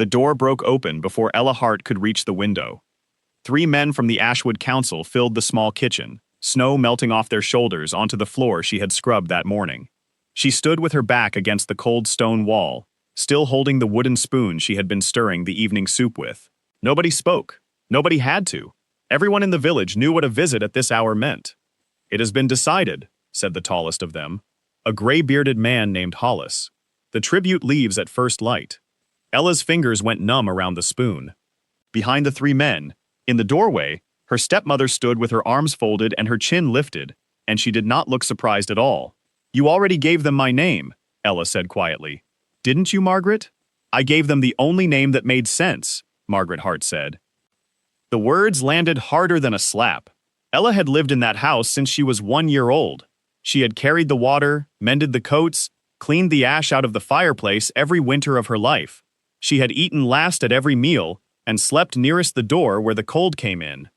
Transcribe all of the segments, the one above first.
The door broke open before Ella Hart could reach the window. 3 men from the Ashwood Council filled the small kitchen, snow melting off their shoulders onto the floor she had scrubbed that morning. She stood with her back against the cold stone wall, still holding the wooden spoon she had been stirring the evening soup with. Nobody spoke. Nobody had to. Everyone in the village knew what a visit at this hour meant. "It has been decided," said the tallest of them, a gray-bearded man named Hollis. "The tribute leaves at first light." Ella's fingers went numb around the spoon. Behind the 3 men, in the doorway, her stepmother stood with her arms folded and her chin lifted, and she did not look surprised at all. "You already gave them my name," Ella said quietly. "Didn't you, Margaret?" "I gave them the only name that made sense," Margaret Hart said. The words landed harder than a slap. Ella had lived in that house since she was 1 year old. She had carried the water, mended the coats, cleaned the ash out of the fireplace every winter of her life. She had eaten last at every meal and slept nearest the door where the cold came in.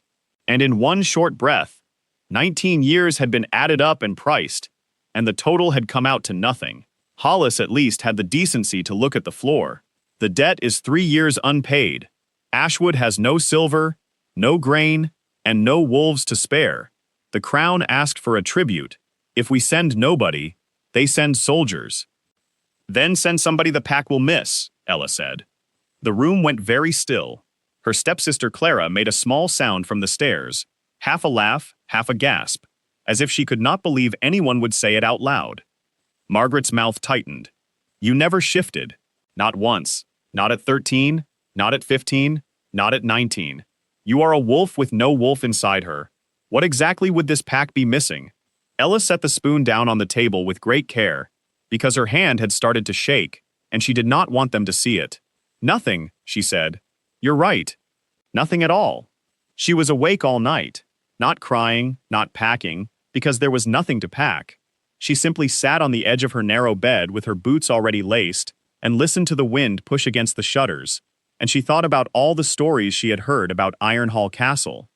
And in one short breath, 19 years had been added up and priced, and the total had come out to nothing. Hollis at least had the decency to look at the floor. "The debt is 3 years unpaid. Ashwood has no silver, no grain, and no wolves to spare. The crown asked for a tribute. If we send nobody, they send soldiers." "Then send somebody the pack will miss," Ella said. The room went very still. Her stepsister Clara made a small sound from the stairs, half a laugh, half a gasp, as if she could not believe anyone would say it out loud. Margaret's mouth tightened. "You never shifted. Not once. Not at 13, not at 15, not at 19. You are a wolf with no wolf inside her. What exactly would this pack be missing?" Ella set the spoon down on the table with great care, because her hand had started to shake, and she did not want them to see it. "Nothing," she said. "You're right. Nothing at all." She was awake all night, not crying, not packing, because there was nothing to pack. She simply sat on the edge of her narrow bed with her boots already laced and listened to the wind push against the shutters, and she thought about all the stories she had heard about Ironhall Castle.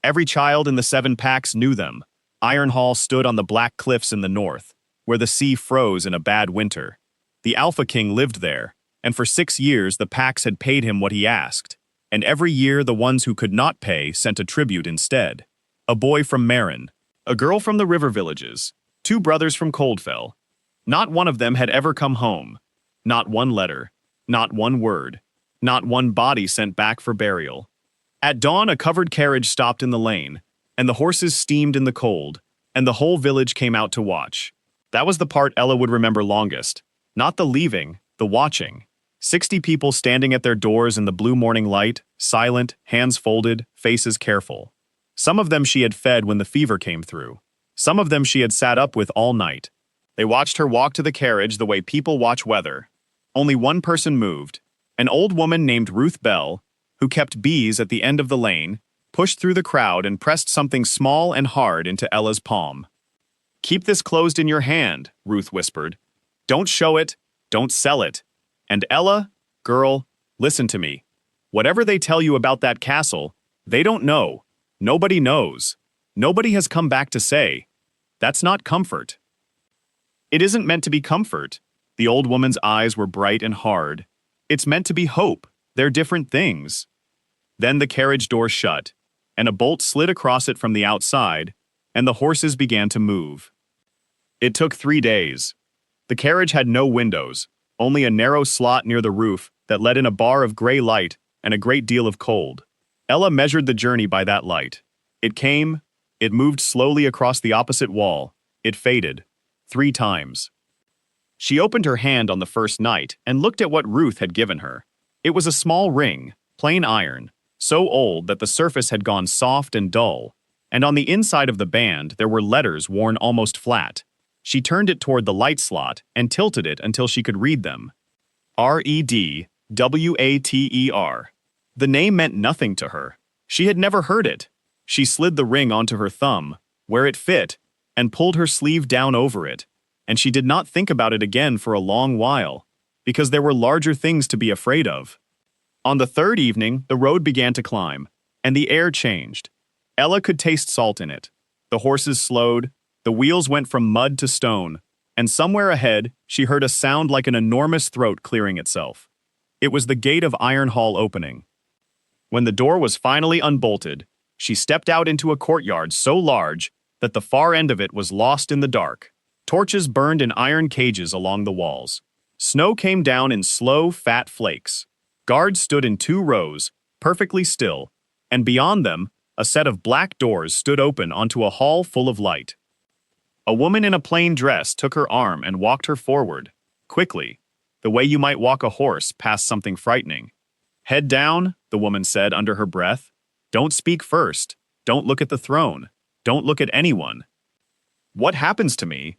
Every child in the 7 packs knew them. Ironhall stood on the black cliffs in the north, where the sea froze in a bad winter. The Alpha King lived there, and for 6 years the packs had paid him what he asked, and every year the ones who could not pay sent a tribute instead. A boy from Marin, a girl from the river villages, 2 brothers from Coldfell. Not one of them had ever come home. Not one letter, not one word, not one body sent back for burial. At dawn a covered carriage stopped in the lane, and the horses steamed in the cold, and the whole village came out to watch. That was the part Ella would remember longest. Not the leaving, the watching. 60 people standing at their doors in the blue morning light, silent, hands folded, faces careful. Some of them she had fed when the fever came through. Some of them she had sat up with all night. They watched her walk to the carriage the way people watch weather. Only one person moved. An old woman named Ruth Bell, who kept bees at the end of the lane, pushed through the crowd and pressed something small and hard into Ella's palm. "Keep this closed in your hand," Ruth whispered. "Don't show it, don't sell it. And Ella, girl, listen to me. Whatever they tell you about that castle, they don't know. Nobody knows. Nobody has come back to say. That's not comfort." "It isn't meant to be comfort." The old woman's eyes were bright and hard. "It's meant to be hope. They're different things." Then the carriage door shut, and a bolt slid across it from the outside, and the horses began to move. It took 3 days. The carriage had no windows, only a narrow slot near the roof that let in a bar of gray light and a great deal of cold. Ella measured the journey by that light. It came, it moved slowly across the opposite wall, it faded, 3 times. She opened her hand on the first night and looked at what Ruth had given her. It was a small ring, plain iron, so old that the surface had gone soft and dull, and on the inside of the band there were letters worn almost flat. She turned it toward the light slot and tilted it until she could read them. Redwater. The name meant nothing to her. She had never heard it. She slid the ring onto her thumb, where it fit, and pulled her sleeve down over it, and she did not think about it again for a long while, because there were larger things to be afraid of. On the 3rd evening, the road began to climb, and the air changed. Ella could taste salt in it. The horses slowed, the wheels went from mud to stone, and somewhere ahead, she heard a sound like an enormous throat clearing itself. It was the gate of Iron Hall opening. When the door was finally unbolted, she stepped out into a courtyard so large that the far end of it was lost in the dark. Torches burned in iron cages along the walls. Snow came down in slow, fat flakes. Guards stood in 2 rows, perfectly still, and beyond them, a set of black doors stood open onto a hall full of light. A woman in a plain dress took her arm and walked her forward, quickly, the way you might walk a horse past something frightening. "Head down," the woman said under her breath. "Don't speak first. Don't look at the throne. Don't look at anyone." "What happens to me?"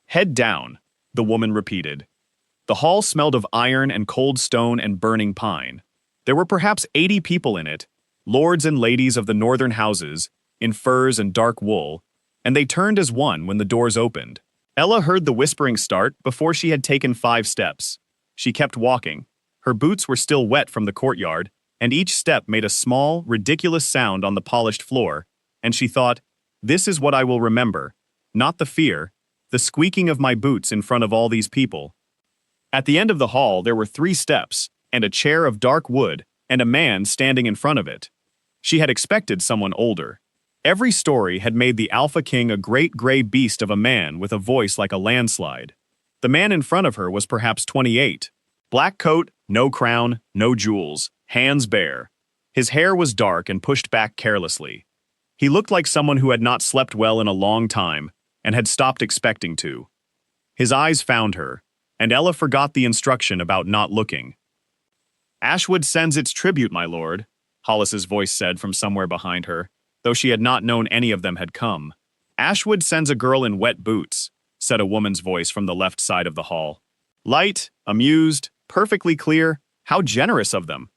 "Head down," the woman repeated. The hall smelled of iron and cold stone and burning pine. There were perhaps 80 people in it, lords and ladies of the northern houses, in furs and dark wool, and they turned as one when the doors opened. Ella heard the whispering start before she had taken 5 steps. She kept walking. Her boots were still wet from the courtyard, and each step made a small, ridiculous sound on the polished floor, and she thought, "This is what I will remember, not the fear, the squeaking of my boots in front of all these people." At the end of the hall there were 3 steps, and a chair of dark wood, and a man standing in front of it. She had expected someone older. Every story had made the Alpha King a great gray beast of a man with a voice like a landslide. The man in front of her was perhaps 28. Black coat, no crown, no jewels, hands bare. His hair was dark and pushed back carelessly. He looked like someone who had not slept well in a long time and had stopped expecting to. His eyes found her, and Ella forgot the instruction about not looking. "Ashwood sends its tribute, my lord," Hollis's voice said from somewhere behind her, though she had not known any of them had come. "Ashwood sends a girl in wet boots," said a woman's voice from the left side of the hall. Light, amused, perfectly clear, how generous of them.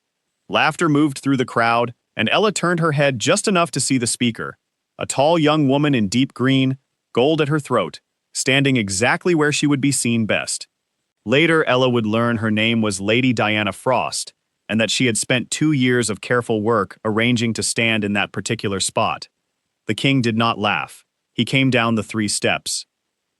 Laughter moved through the crowd, and Ella turned her head just enough to see the speaker, a tall young woman in deep green, gold at her throat, standing exactly where she would be seen best. Later, Ella would learn her name was Lady Diana Frost, and that she had spent 2 years of careful work arranging to stand in that particular spot. The king did not laugh. He came down the 3 steps.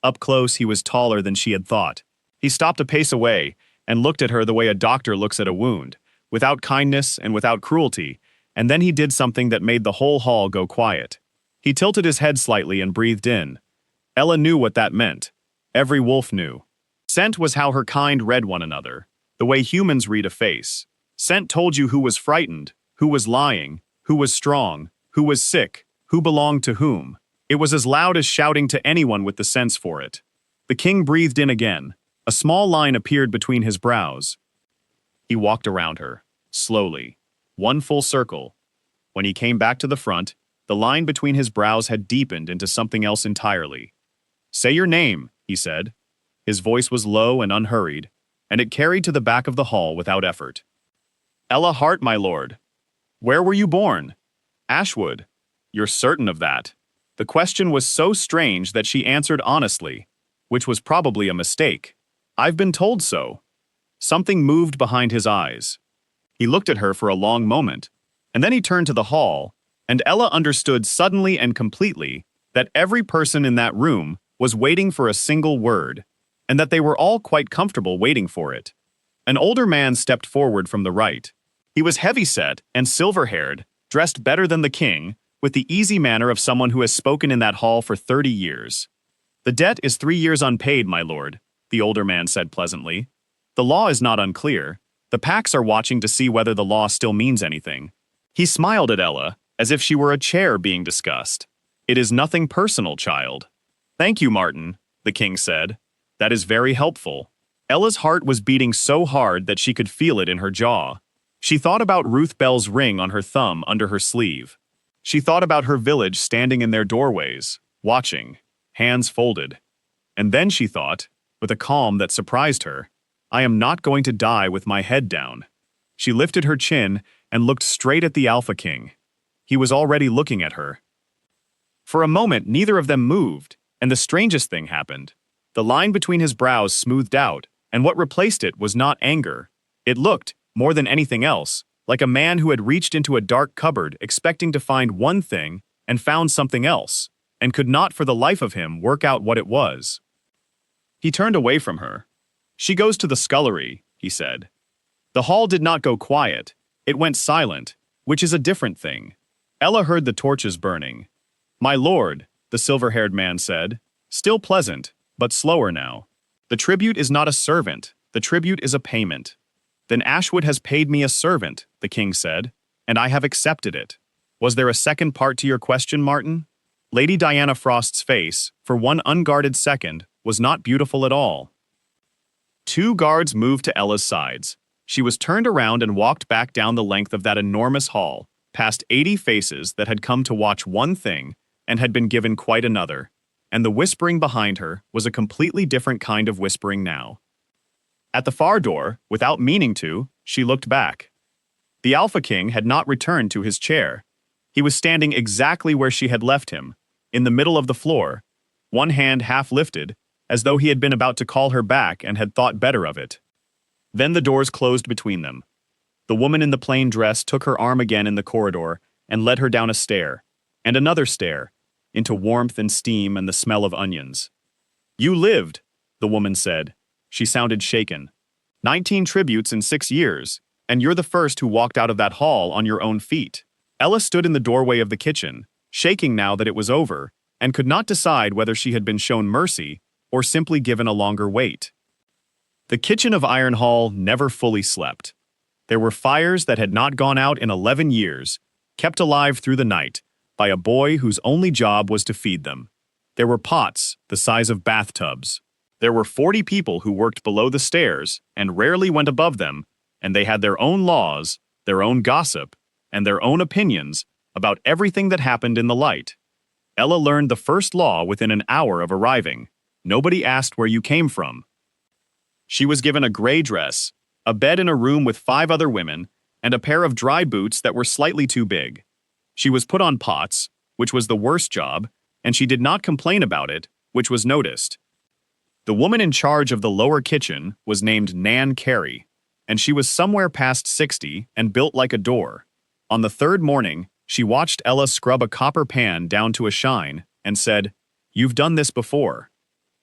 Up close, he was taller than she had thought. He stopped a pace away and looked at her the way a doctor looks at a wound, without kindness and without cruelty, and then he did something that made the whole hall go quiet. He tilted his head slightly and breathed in. Ella knew what that meant. Every wolf knew. Scent was how her kind read one another, the way humans read a face. Scent told you who was frightened, who was lying, who was strong, who was sick, who belonged to whom. It was as loud as shouting to anyone with the sense for it. The king breathed in again. A small line appeared between his brows. He walked around her, slowly, 1 full circle. When he came back to the front, the line between his brows had deepened into something else entirely. "Say your name," he said. His voice was low and unhurried, and it carried to the back of the hall without effort. "Ella Hart, my lord." "Where were you born?" "Ashwood." "You're certain of that?" The question was so strange that she answered honestly, which was probably a mistake. "I've been told so." Something moved behind his eyes. He looked at her for a long moment, and then he turned to the hall, and Ella understood suddenly and completely that every person in that room was waiting for a single word, and that they were all quite comfortable waiting for it. An older man stepped forward from the right. He was heavy-set and silver-haired, dressed better than the king, with the easy manner of someone who has spoken in that hall for 30 years. "The debt is 3 years unpaid, my lord," the older man said pleasantly. "The law is not unclear. The Pax are watching to see whether the law still means anything." He smiled at Ella, as if she were a chair being discussed. "It is nothing personal, child." "Thank you, Martin," the king said. "That is very helpful." Ella's heart was beating so hard that she could feel it in her jaw. She thought about Ruth Bell's ring on her thumb under her sleeve. She thought about her village standing in their doorways, watching, hands folded. And then she thought, with a calm that surprised her, "I am not going to die with my head down." She lifted her chin and looked straight at the Alpha King. He was already looking at her. For a moment, neither of them moved, and the strangest thing happened. The line between his brows smoothed out, and what replaced it was not anger. It looked, more than anything else, like a man who had reached into a dark cupboard expecting to find one thing and found something else, and could not for the life of him work out what it was. He turned away from her. "She goes to the scullery," he said. The hall did not go quiet. It went silent, which is a different thing. Ella heard the torches burning. "My lord," the silver-haired man said, still pleasant, but slower now. "The tribute is not a servant, the tribute is a payment." "Then Ashwood has paid me a servant," the king said, "and I have accepted it." "Was there a second part to your question, Martin?" Lady Diana Frost's face, for one unguarded second, was not beautiful at all. Two guards moved to Ella's sides. She was turned around and walked back down the length of that enormous hall, past 80 faces that had come to watch one thing and had been given quite another. And the whispering behind her was a completely different kind of whispering now. At the far door, without meaning to, she looked back. The Alpha King had not returned to his chair. He was standing exactly where she had left him, in the middle of the floor, one hand half lifted, as though he had been about to call her back and had thought better of it. Then the doors closed between them. The woman in the plain dress took her arm again in the corridor and led her down a stair, and another stair, into warmth and steam and the smell of onions. "You lived," the woman said. She sounded shaken. 19 tributes in 6 years, and you're the first who walked out of that hall on your own feet." Ella stood in the doorway of the kitchen, shaking now that it was over, and could not decide whether she had been shown mercy or simply given a longer wait. The kitchen of Iron Hall never fully slept. There were fires that had not gone out in 11 years, kept alive through the night by a boy whose only job was to feed them. There were pots the size of bathtubs. There were 40 people who worked below the stairs and rarely went above them, and they had their own laws, their own gossip, and their own opinions about everything that happened in the light. Ella learned the first law within an hour of arriving. Nobody asked where you came from. She was given a gray dress, a bed in a room with 5 other women, and a pair of dry boots that were slightly too big. She was put on pots, which was the worst job, and she did not complain about it, which was noticed. The woman in charge of the lower kitchen was named Nan Carey, and she was somewhere past 60 and built like a door. On the 3rd morning, she watched Ella scrub a copper pan down to a shine and said, "You've done this before.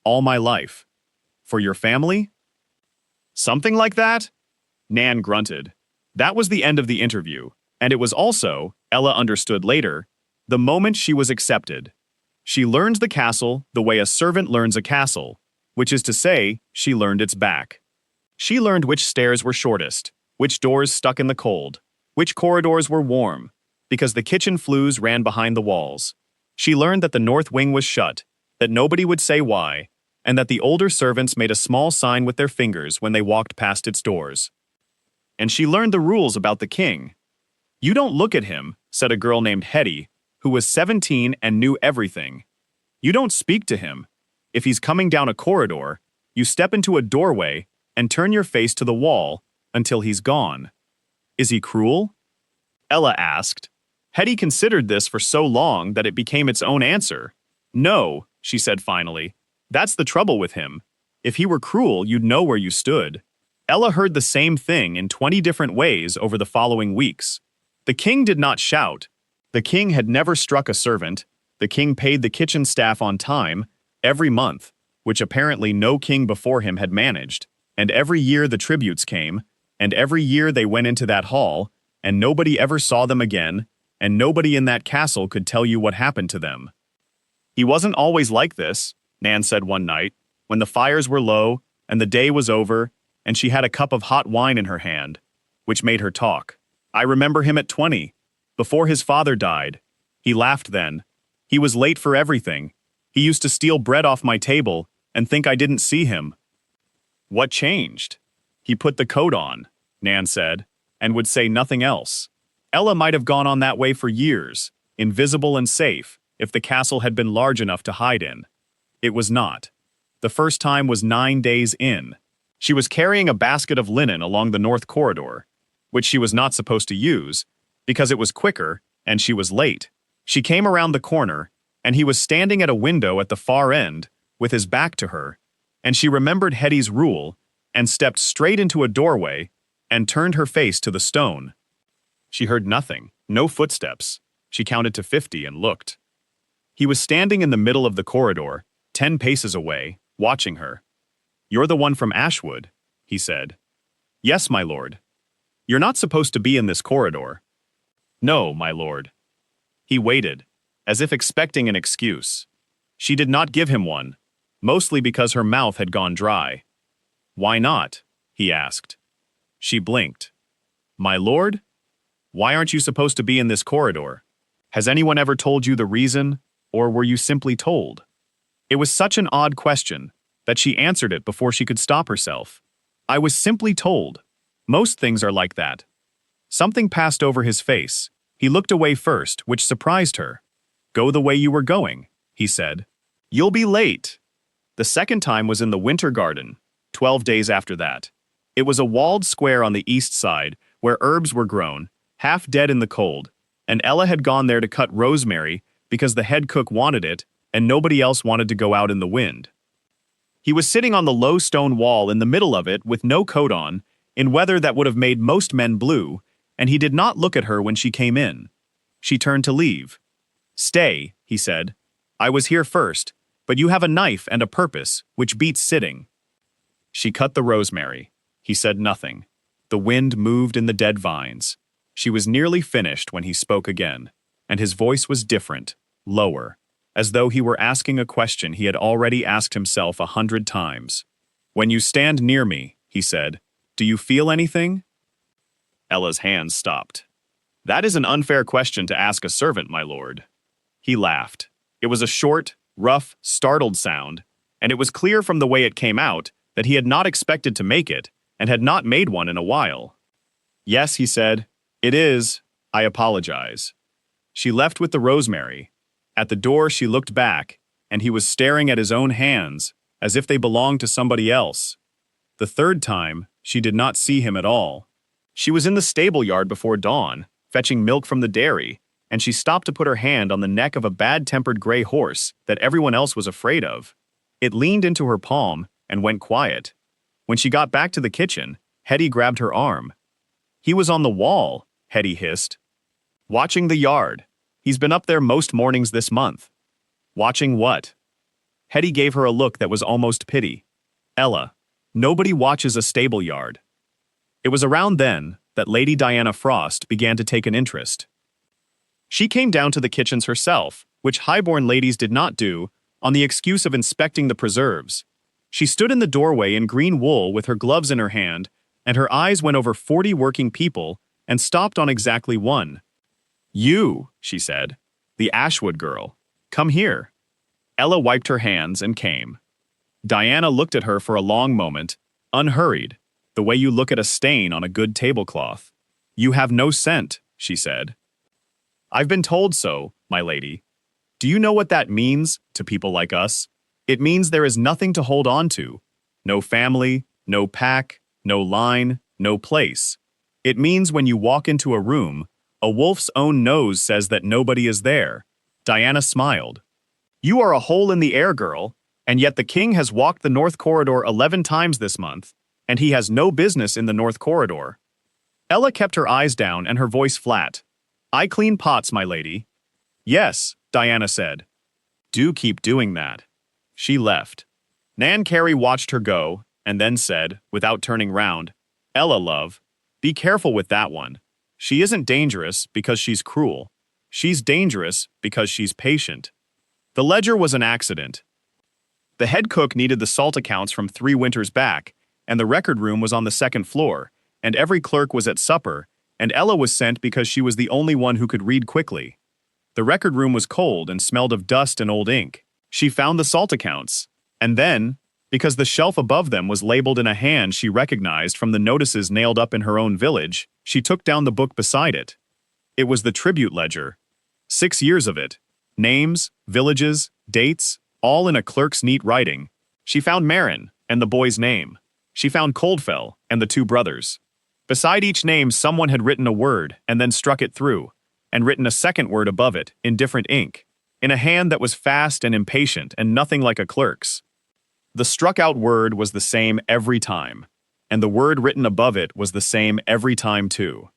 All my life. For your family?" "Something like that?" Nan grunted. That was the end of the interview, and it was also, Ella understood later, the moment she was accepted. She learned the castle the way a servant learns a castle, which is to say, she learned its back. She learned which stairs were shortest, which doors stuck in the cold, which corridors were warm, because the kitchen flues ran behind the walls. She learned that the north wing was shut, that nobody would say why, and that the older servants made a small sign with their fingers when they walked past its doors. And she learned the rules about the king. "You don't look at him," said a girl named Hetty, who was 17 and knew everything. "You don't speak to him. If he's coming down a corridor, you step into a doorway and turn your face to the wall until he's gone." "Is he cruel?" Ella asked. Hetty considered this for so long that it became its own answer. "No," she said finally. "That's the trouble with him. If he were cruel, you'd know where you stood." Ella heard the same thing in 20 different ways over the following weeks. The king did not shout. The king had never struck a servant. The king paid the kitchen staff on time, every month, which apparently no king before him had managed, and every year the tributes came, and every year they went into that hall, and nobody ever saw them again, and nobody in that castle could tell you what happened to them. "He wasn't always like this," Nan said one night, when the fires were low and the day was over, and she had a cup of hot wine in her hand, which made her talk. "I remember him at 20, before his father died. He laughed then. He was late for everything. He used to steal bread off my table and think I didn't see him." "What changed?" "He put the coat on," Nan said, and would say nothing else. Ella might have gone on that way for years, invisible and safe, if the castle had been large enough to hide in. It was not. The first time was 9 days in. She was carrying a basket of linen along the north corridor, which she was not supposed to use, because it was quicker, and she was late. She came around the corner, and he was standing at a window at the far end, with his back to her, and she remembered Hetty's rule, and stepped straight into a doorway, and turned her face to the stone. She heard nothing, no footsteps. She counted to 50 and looked. He was standing in the middle of the corridor, 10 paces away, watching her. "You're the one from Ashwood," he said. "Yes, my lord." You're not supposed to be in this corridor. No, my lord. He waited, as if expecting an excuse. She did not give him one, mostly because her mouth had gone dry. Why not? He asked. She blinked. My lord? Why aren't you supposed to be in this corridor? Has anyone ever told you the reason, or were you simply told? It was such an odd question that she answered it before she could stop herself. I was simply told. Most things are like that. Something passed over his face. He looked away first, which surprised her. Go the way you were going, he said. You'll be late. The second time was in the Winter Garden, 12 days after that. It was a walled square on the east side where herbs were grown, half dead in the cold, and Ella had gone there to cut rosemary because the head cook wanted it and nobody else wanted to go out in the wind. He was sitting on the low stone wall in the middle of it with no coat on, in weather that would have made most men blue, and he did not look at her when she came in. She turned to leave. Stay, he said. I was here first, but you have a knife and a purpose, which beats sitting. She cut the rosemary. He said nothing. The wind moved in the dead vines. She was nearly finished when he spoke again, and his voice was different, lower, as though he were asking a question he had already asked himself 100 times. When you stand near me, he said, do you feel anything? Ella's hands stopped. That is an unfair question to ask a servant, my lord. He laughed. It was a short, rough, startled sound, and it was clear from the way it came out that he had not expected to make it and had not made one in a while. Yes, he said, it is. I apologize. She left with the rosemary. At the door she looked back, and he was staring at his own hands, as if they belonged to somebody else. The third time, she did not see him at all. She was in the stable yard before dawn, fetching milk from the dairy, and she stopped to put her hand on the neck of a bad-tempered gray horse that everyone else was afraid of. It leaned into her palm and went quiet. When she got back to the kitchen, Hetty grabbed her arm. He was on the wall, Hetty hissed. Watching the yard. He's been up there most mornings this month. Watching what? Hetty gave her a look that was almost pity. Ella, nobody watches a stable yard. It was around then that Lady Diana Frost began to take an interest. She came down to the kitchens herself, which high-born ladies did not do, on the excuse of inspecting the preserves. She stood in the doorway in green wool with her gloves in her hand, and her eyes went over 40 working people and stopped on exactly one. You, she said, the Ashwood girl, come here. Ella wiped her hands and came. Diana looked at her for a long moment, unhurried, the way you look at a stain on a good tablecloth. You have no scent, she said. I've been told so, my lady. Do you know what that means to people like us? It means there is nothing to hold on to. No family, no pack, no line, no place. It means when you walk into a room, a wolf's own nose says that nobody is there. Diana smiled. You are a hole in the air, girl, and yet the king has walked the North Corridor 11 times this month, and he has no business in the North Corridor. Ella kept her eyes down and her voice flat. I clean pots, my lady. Yes, Diana said. Do keep doing that. She left. Nan Carey watched her go, and then said, without turning round, Ella, love, be careful with that one. She isn't dangerous because she's cruel. She's dangerous because she's patient. The ledger was an accident. The head cook needed the salt accounts from 3 winters back, and the record room was on the 2nd floor, and every clerk was at supper, and Ella was sent because she was the only one who could read quickly. The record room was cold and smelled of dust and old ink. She found the salt accounts, and then, because the shelf above them was labeled in a hand she recognized from the notices nailed up in her own village, she took down the book beside it. It was the tribute ledger. 6 years of it. Names, villages, dates, all in a clerk's neat writing. She found Marin and the boy's name. She found Coldfell and the 2 brothers. Beside each name someone had written a word and then struck it through, and written a second word above it in different ink, in a hand that was fast and impatient and nothing like a clerk's. The struck-out word was the same every time, and the word written above it was the same every time too.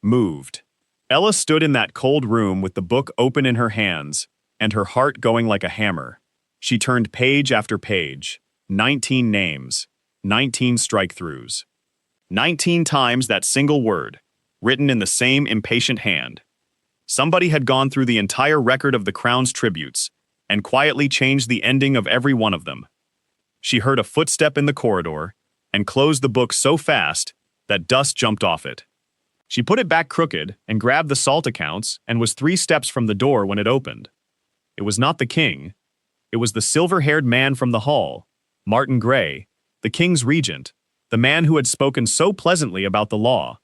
Moved. Ella stood in that cold room with the book open in her hands, and her heart going like a hammer. She turned page after page, 19 names, 19 strike-throughs. 19 times that single word, written in the same impatient hand. Somebody had gone through the entire record of the crown's tributes and quietly changed the ending of every one of them. She heard a footstep in the corridor and closed the book so fast that dust jumped off it. She put it back crooked and grabbed the salt accounts and was 3 steps from the door when it opened. It was not the king. It was the silver-haired man from the hall, Martin Gray, the king's regent, the man who had spoken so pleasantly about the law.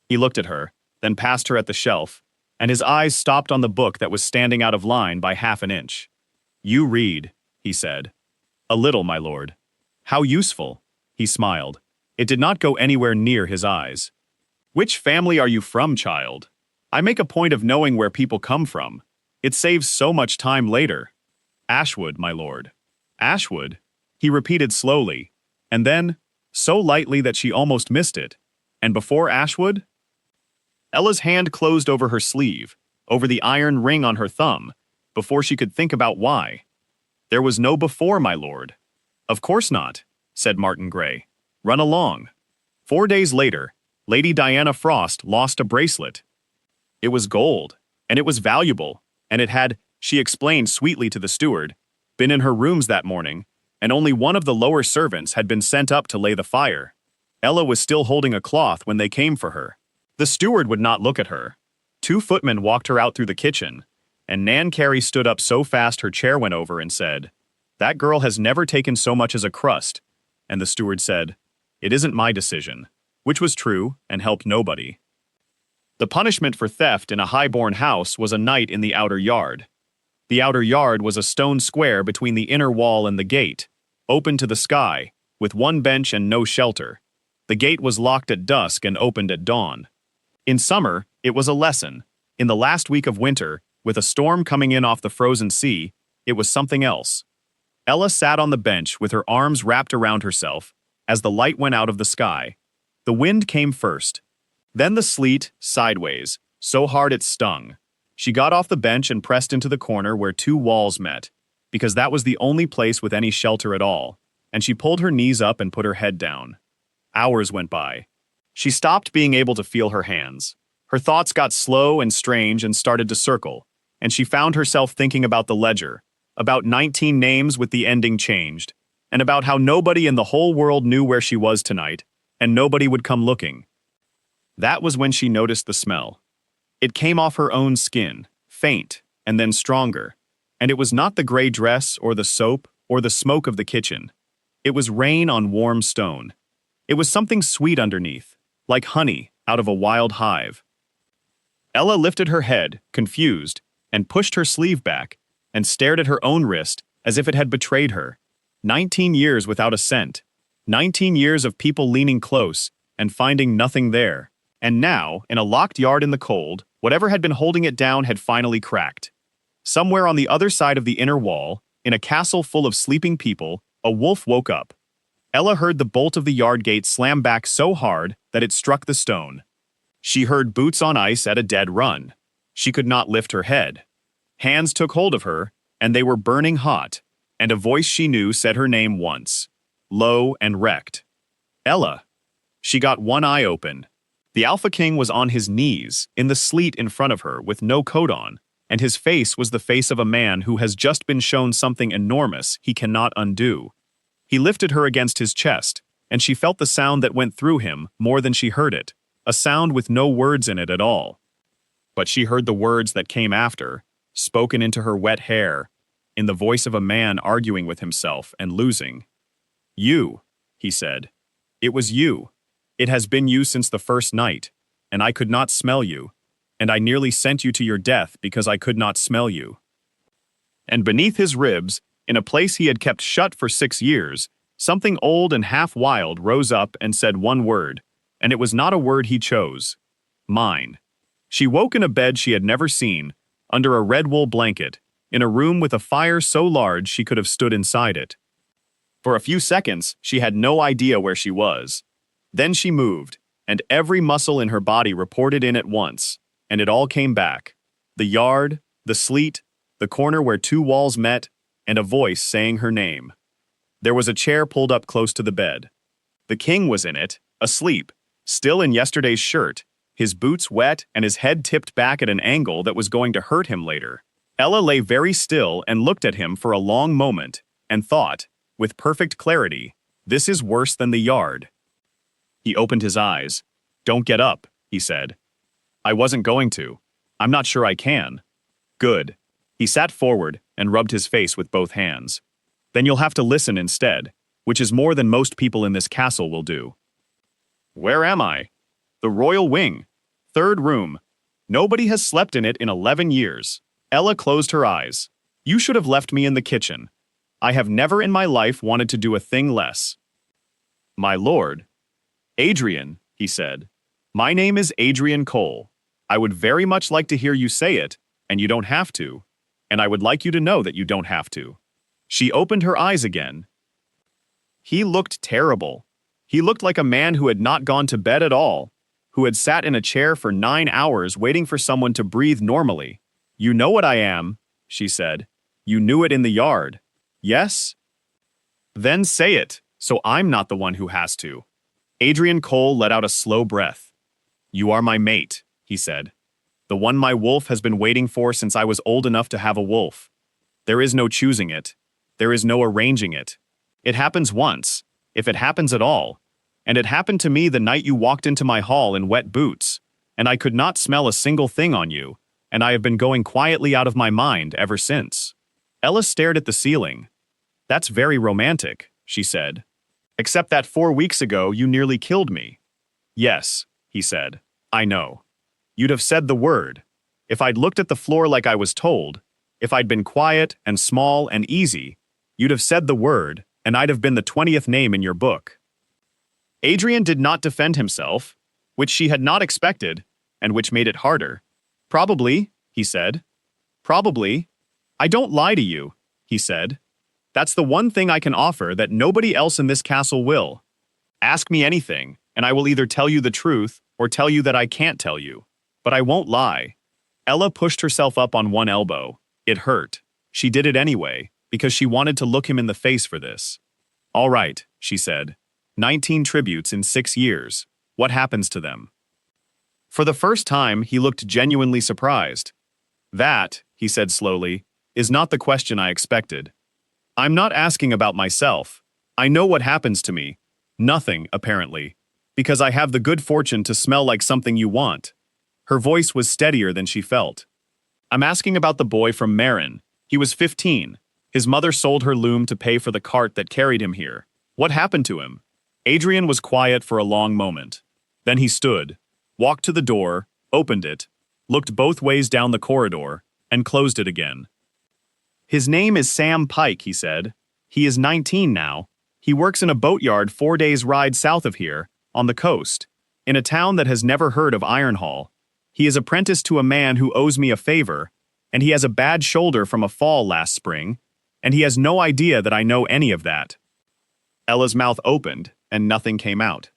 He looked at her, then passed her at the shelf, and his eyes stopped on the book that was standing out of line by half an inch. "You read," he said. "A little, my lord." "How useful," he smiled. It did not go anywhere near his eyes. "Which family are you from, child? I make a point of knowing where people come from. It saves so much time later." "Ashwood, my lord." "Ashwood?" he repeated slowly, and then, so lightly that she almost missed it. "And before Ashwood?" Ella's hand closed over her sleeve, over the iron ring on her thumb, before she could think about why. "There was no before, my lord." "Of course not," said Martin Gray. "Run along." 4 days later, Lady Diana Frost lost a bracelet. It was gold, and it was valuable, and it had, she explained sweetly to the steward, been in her rooms that morning, and only one of the lower servants had been sent up to lay the fire. Ella was still holding a cloth when they came for her. The steward would not look at her. 2 footmen walked her out through the kitchen, and Nan Carey stood up so fast her chair went over and said, "That girl has never taken so much as a crust," and the steward said, "It isn't my decision," which was true and helped nobody. The punishment for theft in a high-born house was a night in the outer yard. The outer yard was a stone square between the inner wall and the gate, open to the sky, with 1 bench and no shelter. The gate was locked at dusk and opened at dawn. In summer, it was a lesson. In the last week of winter, with a storm coming in off the frozen sea, it was something else. Ella sat on the bench with her arms wrapped around herself as the light went out of the sky. The wind came first. Then the sleet, sideways, so hard it stung. She got off the bench and pressed into the corner where 2 walls met, because that was the only place with any shelter at all, and she pulled her knees up and put her head down. Hours went by. She stopped being able to feel her hands. Her thoughts got slow and strange and started to circle, and she found herself thinking about the ledger, about 19 names with the ending changed, and about how nobody in the whole world knew where she was tonight, and nobody would come looking. That was when she noticed the smell. It came off her own skin, faint, and then stronger, and it was not the gray dress or the soap or the smoke of the kitchen. It was rain on warm stone. It was something sweet underneath, like honey out of a wild hive. Ella lifted her head, confused, and pushed her sleeve back, and stared at her own wrist as if it had betrayed her. 19 years without a scent. 19 years of people leaning close and finding nothing there. And now, in a locked yard in the cold, whatever had been holding it down had finally cracked. Somewhere on the other side of the inner wall, in a castle full of sleeping people, a wolf woke up. Ella heard the bolt of the yard gate slam back so hard that it struck the stone. She heard boots on ice at a dead run. She could not lift her head. Hands took hold of her, and they were burning hot, and a voice she knew said her name once, low and wrecked. Ella. She got one eye open. The Alpha King was on his knees, in the sleet in front of her, with no coat on, and his face was the face of a man who has just been shown something enormous he cannot undo. He lifted her against his chest, and she felt the sound that went through him more than she heard it, a sound with no words in it at all. But she heard the words that came after, spoken into her wet hair, in the voice of a man arguing with himself and losing. "You," he said. "It was you. It has been you since the first night, and I could not smell you, and I nearly sent you to your death because I could not smell you." And beneath his ribs, in a place he had kept shut for 6 years, something old and half-wild rose up and said one word, and it was not a word he chose. Mine. She woke in a bed she had never seen, under a red wool blanket, in a room with a fire so large she could have stood inside it. For a few seconds, she had no idea where she was. Then she moved, and every muscle in her body reported in at once, and it all came back. The yard, the sleet, the corner where 2 walls met, and a voice saying her name. There was a chair pulled up close to the bed. The king was in it, asleep, still in yesterday's shirt, his boots wet and his head tipped back at an angle that was going to hurt him later. Ella lay very still and looked at him for a long moment, and thought, with perfect clarity, this is worse than the yard. He opened his eyes. Don't get up, he said. I wasn't going to. I'm not sure I can. Good. He sat forward and rubbed his face with both hands. Then you'll have to listen instead, which is more than most people in this castle will do. Where am I? The royal wing. 3rd room. Nobody has slept in it in 11 years. Ella closed her eyes. You should have left me in the kitchen. I have never in my life wanted to do a thing less. My lord. Adrian, he said. My name is Adrian Cole. I would very much like to hear you say it, and you don't have to. And I would like you to know that you don't have to. She opened her eyes again. He looked terrible. He looked like a man who had not gone to bed at all, who had sat in a chair for 9 hours waiting for someone to breathe normally. You know what I am, she said. You knew it in the yard. Yes? Then say it, so I'm not the one who has to. Adrian Cole let out a slow breath. You are my mate, he said. The one my wolf has been waiting for since I was old enough to have a wolf. There is no choosing it. There is no arranging it. It happens once, if it happens at all. And it happened to me the night you walked into my hall in wet boots, and I could not smell a single thing on you, and I have been going quietly out of my mind ever since. Ella stared at the ceiling. That's very romantic, she said. Except that 4 weeks ago you nearly killed me. Yes, he said. I know. You'd have said the word. If I'd looked at the floor like I was told, if I'd been quiet and small and easy, you'd have said the word, and I'd have been the 20th name in your book. Adrian did not defend himself, which she had not expected, and which made it harder. Probably, he said. Probably. I don't lie to you, he said. That's the one thing I can offer that nobody else in this castle will. Ask me anything, and I will either tell you the truth or tell you that I can't tell you. But I won't lie. Ella pushed herself up on one elbow. It hurt. She did it anyway, because she wanted to look him in the face for this. All right, she said. 19 tributes in 6 years. What happens to them? For the first time, he looked genuinely surprised. That, he said slowly, is not the question I expected. I'm not asking about myself. I know what happens to me. Nothing, apparently. Because I have the good fortune to smell like something you want. Her voice was steadier than she felt. I'm asking about the boy from Marin. He was 15. His mother sold her loom to pay for the cart that carried him here. What happened to him? Adrian was quiet for a long moment. Then he stood, walked to the door, opened it, looked both ways down the corridor, and closed it again. His name is Sam Pike, he said. He is 19 now. He works in a boatyard 4 days' ride south of here, on the coast, in a town that has never heard of Ironhall. He is apprenticed to a man who owes me a favor, and he has a bad shoulder from a fall last spring, and he has no idea that I know any of that. Ella's mouth opened, and nothing came out.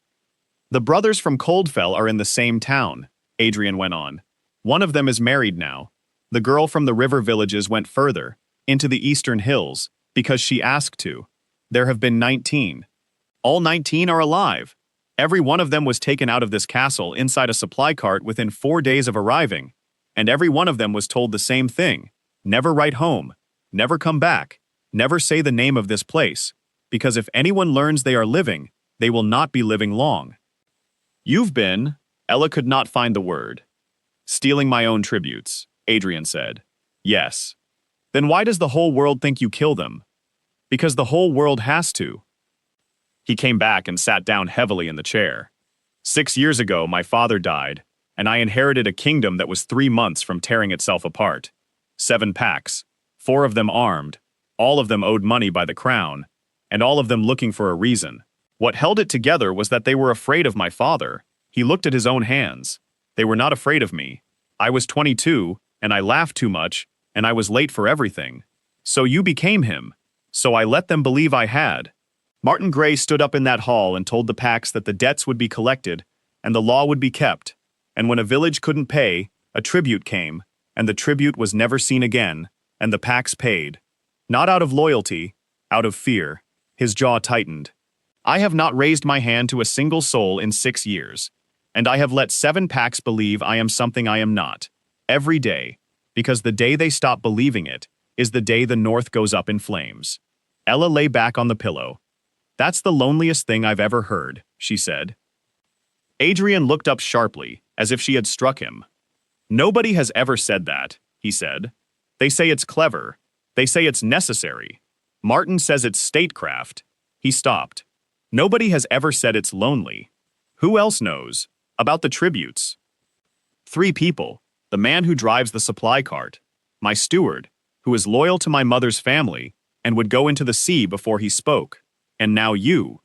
The brothers from Coldfell are in the same town, Adrian went on. One of them is married now. The girl from the river villages went further, into the eastern hills, because she asked to. There have been 19. All 19 are alive. Every one of them was taken out of this castle inside a supply cart within 4 days of arriving, and every one of them was told the same thing. Never write home. Never come back. Never say the name of this place, because if anyone learns they are living, they will not be living long. You've been, Ella could not find the word. Stealing my own tributes, Adrian said. Yes. Then why does the whole world think you kill them? Because the whole world has to. He came back and sat down heavily in the chair. 6 years ago, my father died, and I inherited a kingdom that was 3 months from tearing itself apart. 7 packs, 4 of them armed, all of them owed money by the crown, and all of them looking for a reason. What held it together was that they were afraid of my father. He looked at his own hands. They were not afraid of me. I was 22, and I laughed too much, and I was late for everything. So you became him. So I let them believe I had. Martin Gray stood up in that hall and told the packs that the debts would be collected, and the law would be kept. And when a village couldn't pay, a tribute came, and the tribute was never seen again, and the packs paid. Not out of loyalty, out of fear. His jaw tightened. I have not raised my hand to a single soul in 6 years, and I have let 7 packs believe I am something I am not, every day, because the day they stop believing it is the day the North goes up in flames. Ella lay back on the pillow. That's the loneliest thing I've ever heard, she said. Adrian looked up sharply, as if she had struck him. Nobody has ever said that, he said. They say it's clever. They say it's necessary. Martin says it's statecraft. He stopped. Nobody has ever said it's lonely. Who else knows? About the tributes. 3 people. The man who drives the supply cart. My steward, who is loyal to my mother's family and would go into the sea before he spoke. And now you.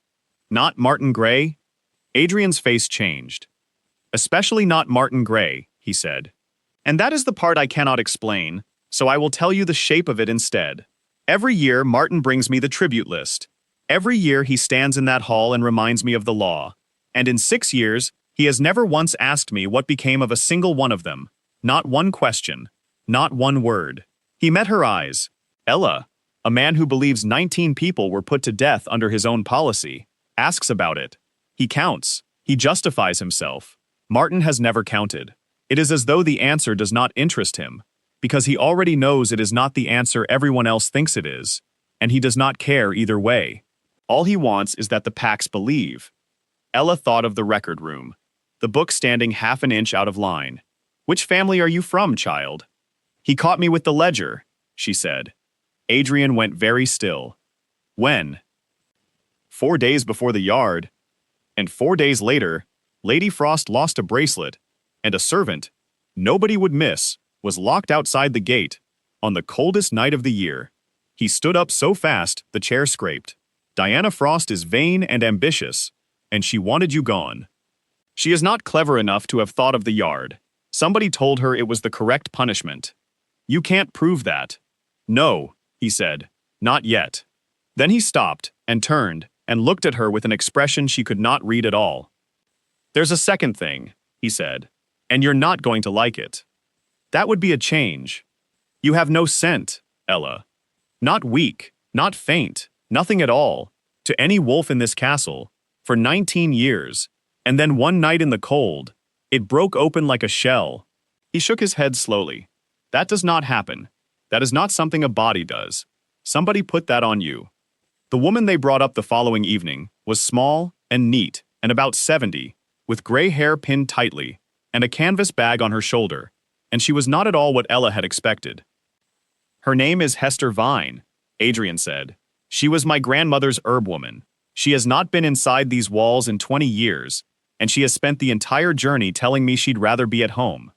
Not Martin Gray? Adrian's face changed. Especially not Martin Gray, he said. And that is the part I cannot explain, so I will tell you the shape of it instead. Every year, Martin brings me the tribute list. Every year, he stands in that hall and reminds me of the law. And in 6 years, he has never once asked me what became of a single one of them. Not one question. Not one word. He met her eyes. Ella, a man who believes 19 people were put to death under his own policy, asks about it. He counts. He justifies himself. Martin has never counted. It is as though the answer does not interest him, because he already knows it is not the answer everyone else thinks it is, and he does not care either way. All he wants is that the packs believe. Ella thought of the record room, the book standing half an inch out of line. Which family are you from, child? He caught me with the ledger, she said. Adrian went very still. When? 4 days before the yard. And 4 days later, Lady Frost lost a bracelet, and a servant, nobody would miss, was locked outside the gate, on the coldest night of the year. He stood up so fast, the chair scraped. Diana Frost is vain and ambitious, and she wanted you gone. She is not clever enough to have thought of the yard. Somebody told her it was the correct punishment. You can't prove that. No, he said, not yet. Then he stopped, and turned, and looked at her with an expression she could not read at all. There's a second thing, he said, and you're not going to like it. That would be a change. You have no scent, Ella. Not weak, not faint, nothing at all, to any wolf in this castle, for 19 years, and then one night in the cold, it broke open like a shell. He shook his head slowly. That does not happen. That is not something a body does. Somebody put that on you. The woman they brought up the following evening was small and neat and about 70, with gray hair pinned tightly, and a canvas bag on her shoulder, and she was not at all what Ella had expected. Her name is Hester Vine, Adrian said. She was my grandmother's herb woman. She has not been inside these walls in 20 years, and she has spent the entire journey telling me she'd rather be at home.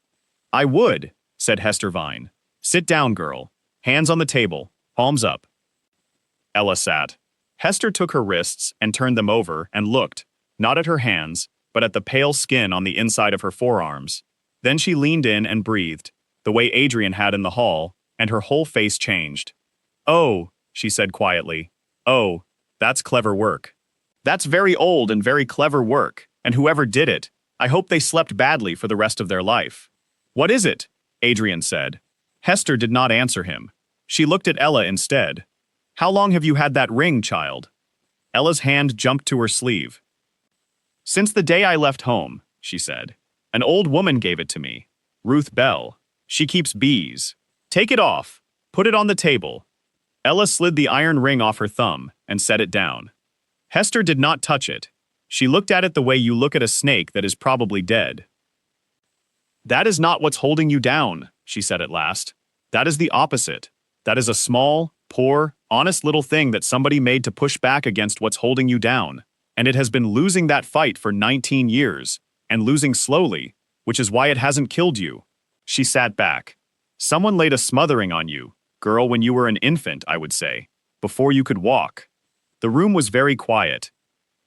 I would, said Hester Vine. Sit down, girl. Hands on the table, palms up. Ella sat. Hester took her wrists and turned them over and looked, not at her hands, but at the pale skin on the inside of her forearms. Then she leaned in and breathed, the way Adrian had in the hall, and her whole face changed. Oh, she said quietly. Oh, that's clever work. That's very old and very clever work, and whoever did it, I hope they slept badly for the rest of their life. What is it? Adrian said. Hester did not answer him. She looked at Ella instead. How long have you had that ring, child? Ella's hand jumped to her sleeve. Since the day I left home, she said. An old woman gave it to me. Ruth Bell. She keeps bees. Take it off. Put it on the table. Ella slid the iron ring off her thumb and set it down. Hester did not touch it. She looked at it the way you look at a snake that is probably dead. That is not what's holding you down, she said at last. That is the opposite. That is a small, poor, honest little thing that somebody made to push back against what's holding you down. And it has been losing that fight for 19 years, and losing slowly, which is why it hasn't killed you. She sat back. Someone laid a smothering on you, girl, when you were an infant, I would say, before you could walk. The room was very quiet.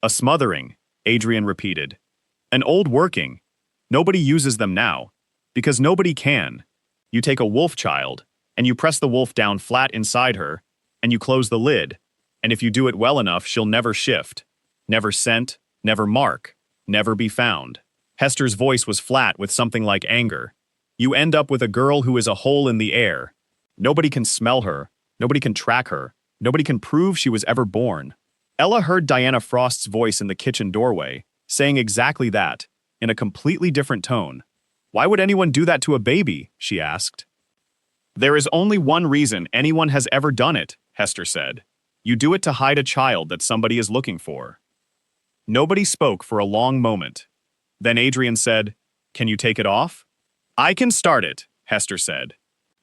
A smothering, Adrian repeated. An old working. Nobody uses them now, because nobody can. You take a wolf child, and you press the wolf down flat inside her, and you close the lid, and if you do it well enough, she'll never shift. Never scent, never mark, never be found. Hester's voice was flat with something like anger. You end up with a girl who is a hole in the air. Nobody can smell her, nobody can track her, nobody can prove she was ever born. Ella heard Diana Frost's voice in the kitchen doorway, saying exactly that, in a completely different tone. Why would anyone do that to a baby? She asked. There is only one reason anyone has ever done it, Hester said. You do it to hide a child that somebody is looking for. Nobody spoke for a long moment. Then Adrian said, Can you take it off? I can start it, Hester said.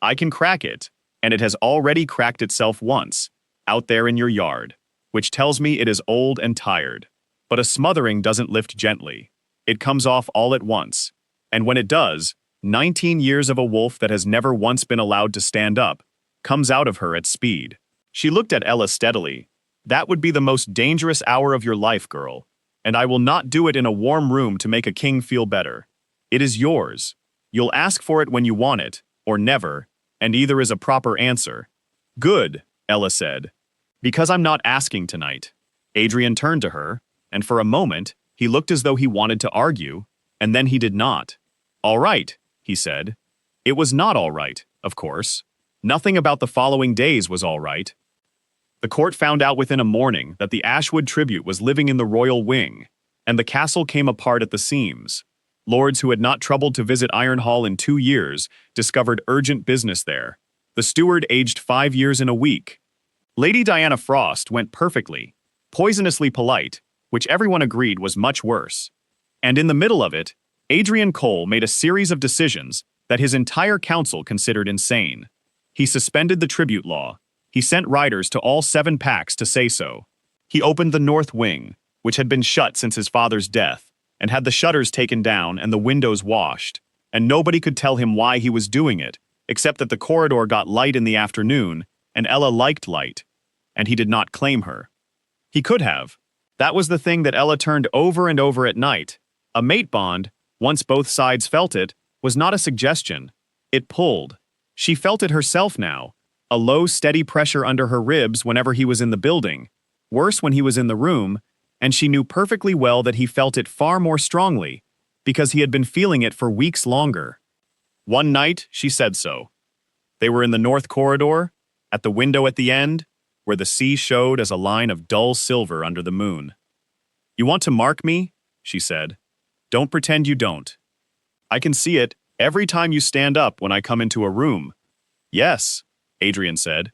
I can crack it, and it has already cracked itself once, out there in your yard, which tells me it is old and tired. But a smothering doesn't lift gently. It comes off all at once. And when it does, 19 years of a wolf that has never once been allowed to stand up comes out of her at speed. She looked at Ella steadily. That would be the most dangerous hour of your life, girl. And I will not do it in a warm room to make a king feel better. It is yours. You'll ask for it when you want it, or never, and either is a proper answer. Good, Ella said. Because I'm not asking tonight. Adrian turned to her, and for a moment, he looked as though he wanted to argue, and then he did not. All right, he said. It was not all right, of course. Nothing about the following days was all right. The court found out within a morning that the Ashwood tribute was living in the royal wing, and the castle came apart at the seams. Lords who had not troubled to visit Ironhall in 2 years discovered urgent business there. The steward aged 5 years in a week. Lady Diana Frost went perfectly, poisonously polite, which everyone agreed was much worse. And in the middle of it, Adrian Cole made a series of decisions that his entire council considered insane. He suspended the tribute law. He sent riders to all 7 packs to say so. He opened the north wing, which had been shut since his father's death, and had the shutters taken down and the windows washed, and nobody could tell him why he was doing it, except that the corridor got light in the afternoon, and Ella liked light, and he did not claim her. He could have. That was the thing that Ella turned over and over at night. A mate bond, once both sides felt it, was not a suggestion. It pulled. She felt it herself now, a low, steady pressure under her ribs whenever he was in the building, worse when he was in the room, and she knew perfectly well that he felt it far more strongly, because he had been feeling it for weeks longer. One night, she said so. They were in the north corridor, at the window at the end, where the sea showed as a line of dull silver under the moon. You want to mark me? She said. Don't pretend you don't. I can see it every time you stand up when I come into a room. Yes, Adrian said.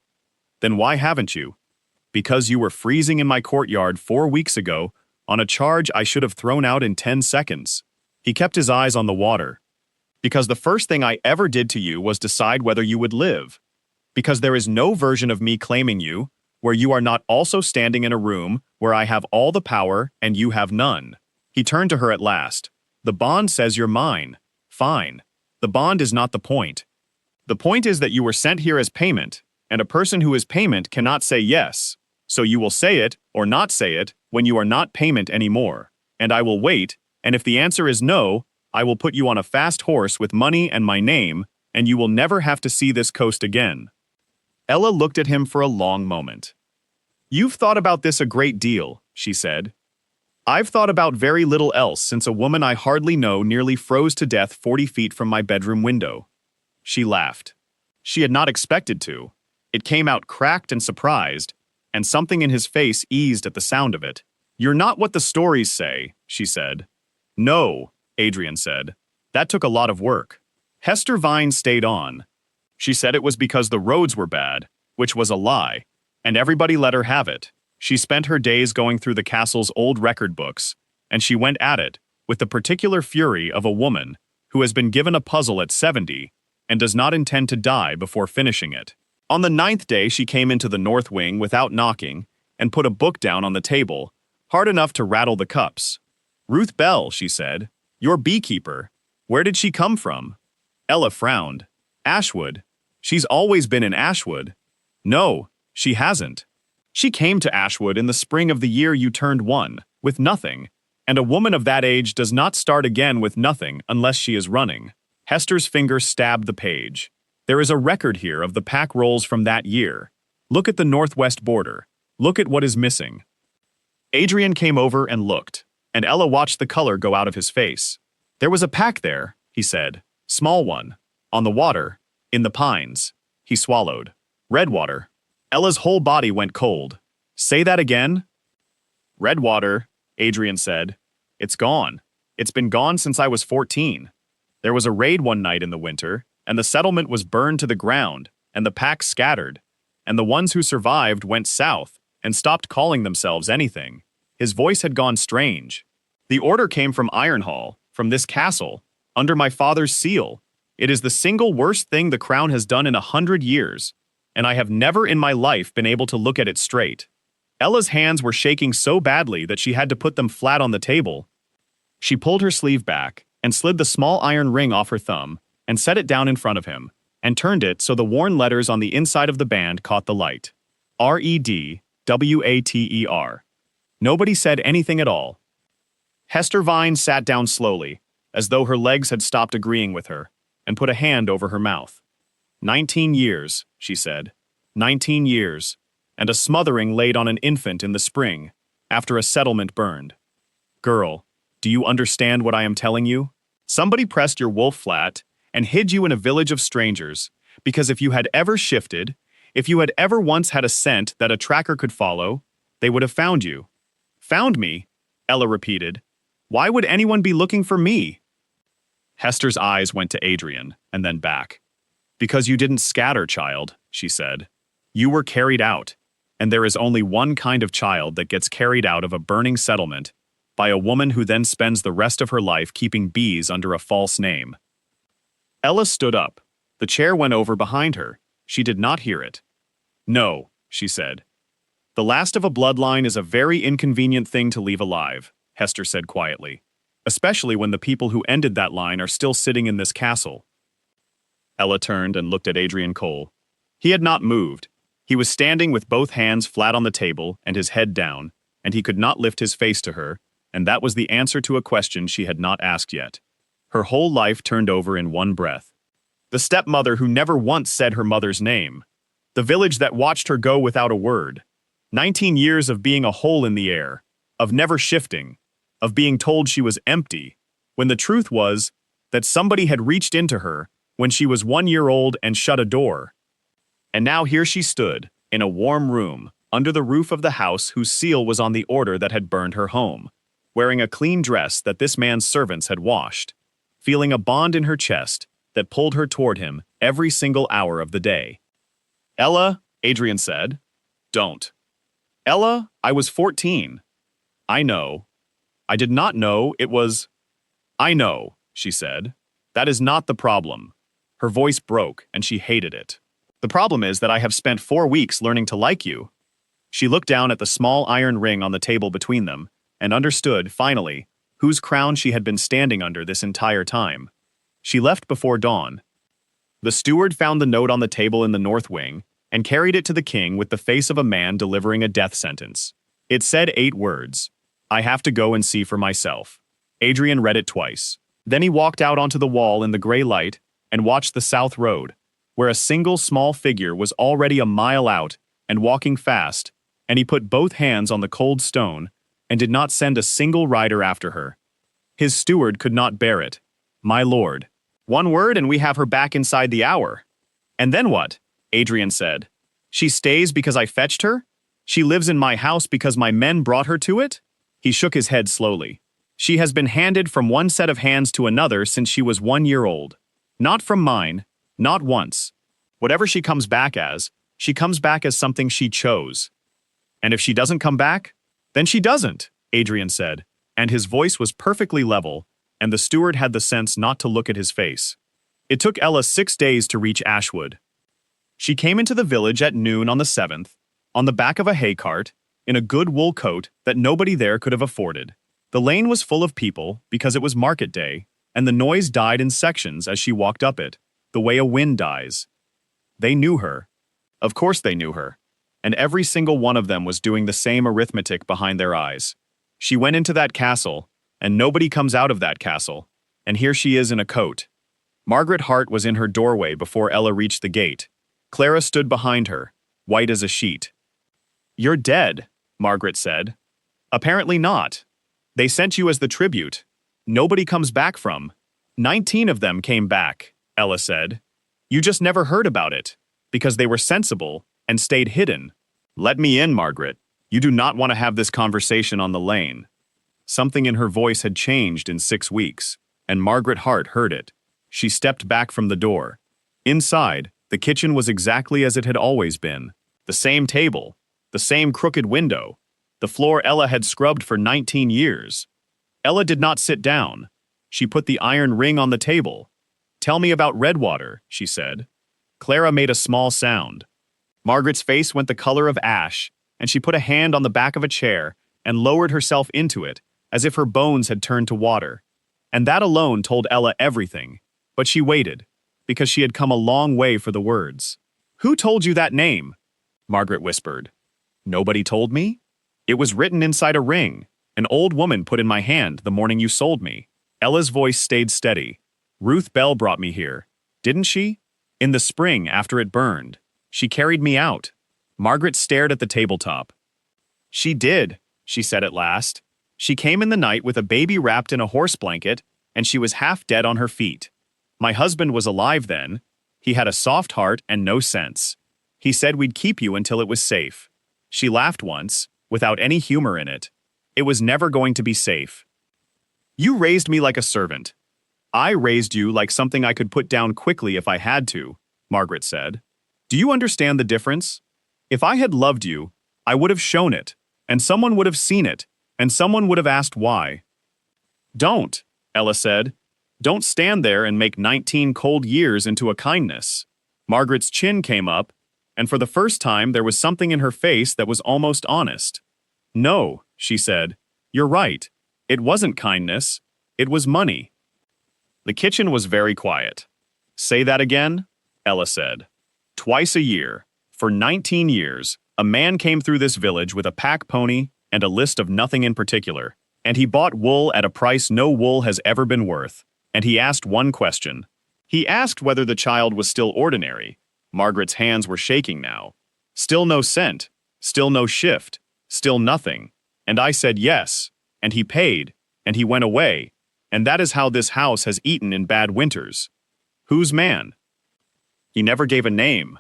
Then why haven't you? Because you were freezing in my courtyard 4 weeks ago on a charge I should have thrown out in 10 seconds. He kept his eyes on the water. Because the first thing I ever did to you was decide whether you would live. Because there is no version of me claiming you where you are not also standing in a room where I have all the power and you have none. He turned to her at last. The bond says you're mine. Fine. The bond is not the point. The point is that you were sent here as payment, and a person who is payment cannot say yes. So you will say it, or not say it, when you are not payment anymore. And I will wait, and if the answer is no, I will put you on a fast horse with money and my name, and you will never have to see this coast again. Ella looked at him for a long moment. You've thought about this a great deal, she said. I've thought about very little else since a woman I hardly know nearly froze to death 40 feet from my bedroom window. She laughed. She had not expected to. It came out cracked and surprised, and something in his face eased at the sound of it. You're not what the stories say, she said. No, Adrian said. That took a lot of work. Hester Vine stayed on. She said it was because the roads were bad, which was a lie, and everybody let her have it. She spent her days going through the castle's old record books, and she went at it with the particular fury of a woman who has been given a puzzle at 70 and does not intend to die before finishing it. On the 9th day, she came into the north wing without knocking and put a book down on the table, hard enough to rattle the cups. Ruth Bell, she said, your beekeeper. Where did she come from? Ella frowned. Ashwood. She's always been in Ashwood. No, she hasn't. She came to Ashwood in the spring of the year you turned 1, with nothing, and a woman of that age does not start again with nothing unless she is running. Hester's finger stabbed the page. There is a record here of the pack rolls from that year. Look at the northwest border. Look at what is missing. Adrian came over and looked, and Ella watched the color go out of his face. There was a pack there, he said. Small one. On the water. In the pines. He swallowed. Redwater. Ella's whole body went cold. Say that again? Redwater, Adrian said. It's gone. It's been gone since I was 14. There was a raid one night in the winter, and the settlement was burned to the ground, and the pack scattered, and the ones who survived went south and stopped calling themselves anything. His voice had gone strange. The order came from Ironhall, from this castle, under my father's seal. It is the single worst thing the crown has done in 100 years, and I have never in my life been able to look at it straight. Ella's hands were shaking so badly that she had to put them flat on the table. She pulled her sleeve back and slid the small iron ring off her thumb and set it down in front of him and turned it so the worn letters on the inside of the band caught the light. REDWATER. Nobody said anything at all. Hester Vine sat down slowly, as though her legs had stopped agreeing with her, and put a hand over her mouth. 19 years, she said. 19 years, and a smothering laid on an infant in the spring, after a settlement burned. Girl, do you understand what I am telling you? Somebody pressed your wolf flat and hid you in a village of strangers, because if you had ever shifted, if you had ever once had a scent that a tracker could follow, they would have found you. Found me? Ella repeated. Why would anyone be looking for me? Hester's eyes went to Adrian, and then back. Because you didn't scatter, child, she said. You were carried out, and there is only one kind of child that gets carried out of a burning settlement by a woman who then spends the rest of her life keeping bees under a false name. Ella stood up. The chair went over behind her. She did not hear it. No, she said. The last of a bloodline is a very inconvenient thing to leave alive, Hester said quietly, especially when the people who ended that line are still sitting in this castle. Ella turned and looked at Adrian Cole. He had not moved. He was standing with both hands flat on the table and his head down, and he could not lift his face to her, and that was the answer to a question she had not asked yet. Her whole life turned over in one breath. The stepmother who never once said her mother's name. The village that watched her go without a word. 19 years of being a hole in the air, of never shifting, of being told she was empty, when the truth was that somebody had reached into her when she was 1 year old and shut a door. And now here she stood, in a warm room, under the roof of the house whose seal was on the order that had burned her home, wearing a clean dress that this man's servants had washed, feeling a bond in her chest that pulled her toward him every single hour of the day. Ella, Adrian said, don't. Ella, I was 14. I know. I did not know it was... I know, she said. That is not the problem. Her voice broke, and she hated it. The problem is that I have spent 4 weeks learning to like you. She looked down at the small iron ring on the table between them, and understood, finally, whose crown she had been standing under this entire time. She left before dawn. The steward found the note on the table in the north wing, and carried it to the king with the face of a man delivering a death sentence. It said 8 words. I have to go and see for myself. Adrian read it twice. Then he walked out onto the wall in the gray light and watched the south road, where a single small figure was already a mile out and walking fast, and he put both hands on the cold stone and did not send a single rider after her. His steward could not bear it. My lord. 1 word and we have her back inside the hour. And then what? Adrian said. She stays because I fetched her? She lives in my house because my men brought her to it? He shook his head slowly. She has been handed from one set of hands to another since she was 1 year old. Not from mine, not once. Whatever she comes back as something she chose. And if she doesn't come back, then she doesn't, Adrian said, and his voice was perfectly level, and the steward had the sense not to look at his face. It took Ella 6 days to reach Ashwood. She came into the village at noon on the 7th, on the back of a hay cart, in a good wool coat that nobody there could have afforded. The lane was full of people because it was market day, and the noise died in sections as she walked up it, the way a wind dies. They knew her. Of course they knew her. And every single one of them was doing the same arithmetic behind their eyes. She went into that castle, and nobody comes out of that castle, and here she is in a coat. Margaret Hart was in her doorway before Ella reached the gate. Clara stood behind her, white as a sheet. You're dead, Margaret said. Apparently not. They sent you as the tribute. Nobody comes back from. 19 of them came back, Ella said. You just never heard about it, because they were sensible and stayed hidden. Let me in, Margaret. You do not want to have this conversation on the lane. Something in her voice had changed in 6 weeks, and Margaret Hart heard it. She stepped back from the door. Inside, the kitchen was exactly as it had always been. The same table, the same crooked window, the floor Ella had scrubbed for 19 years. Ella did not sit down. She put the iron ring on the table. "Tell me about Redwater," she said. Clara made a small sound. Margaret's face went the color of ash, and she put a hand on the back of a chair and lowered herself into it, as if her bones had turned to water. And that alone told Ella everything. But she waited, because she had come a long way for the words. "Who told you that name?" Margaret whispered. "Nobody told me? It was written inside a ring an old woman put in my hand the morning you sold me." Ella's voice stayed steady. "Ruth Bell brought me here, didn't she? In the spring after it burned. She carried me out." Margaret stared at the tabletop. "She did," she said at last. "She came in the night with a baby wrapped in a horse blanket, and she was half dead on her feet. My husband was alive then. He had a soft heart and no sense. He said we'd keep you until it was safe. She laughed once, without any humor in it. It was never going to be safe. You raised me like a servant. I raised you like something I could put down quickly if I had to," Margaret said. "Do you understand the difference? If I had loved you, I would have shown it, and someone would have seen it, and someone would have asked why." "Don't," Ella said. "Don't stand there and make 19 cold years into a kindness." Margaret's chin came up, and for the first time there was something in her face that was almost honest. "No," she said. "You're right. It wasn't kindness. It was money." The kitchen was very quiet. "Say that again," Ella said. "Twice a year, for 19 years, a man came through this village with a pack pony and a list of nothing in particular, and he bought wool at a price no wool has ever been worth, and he asked one question. He asked whether the child was still ordinary." Margaret's hands were shaking now. "Still no scent, still no shift, still nothing. And I said yes, and he paid, and he went away, and that is how this house has eaten in bad winters." "Whose man?" "He never gave a name."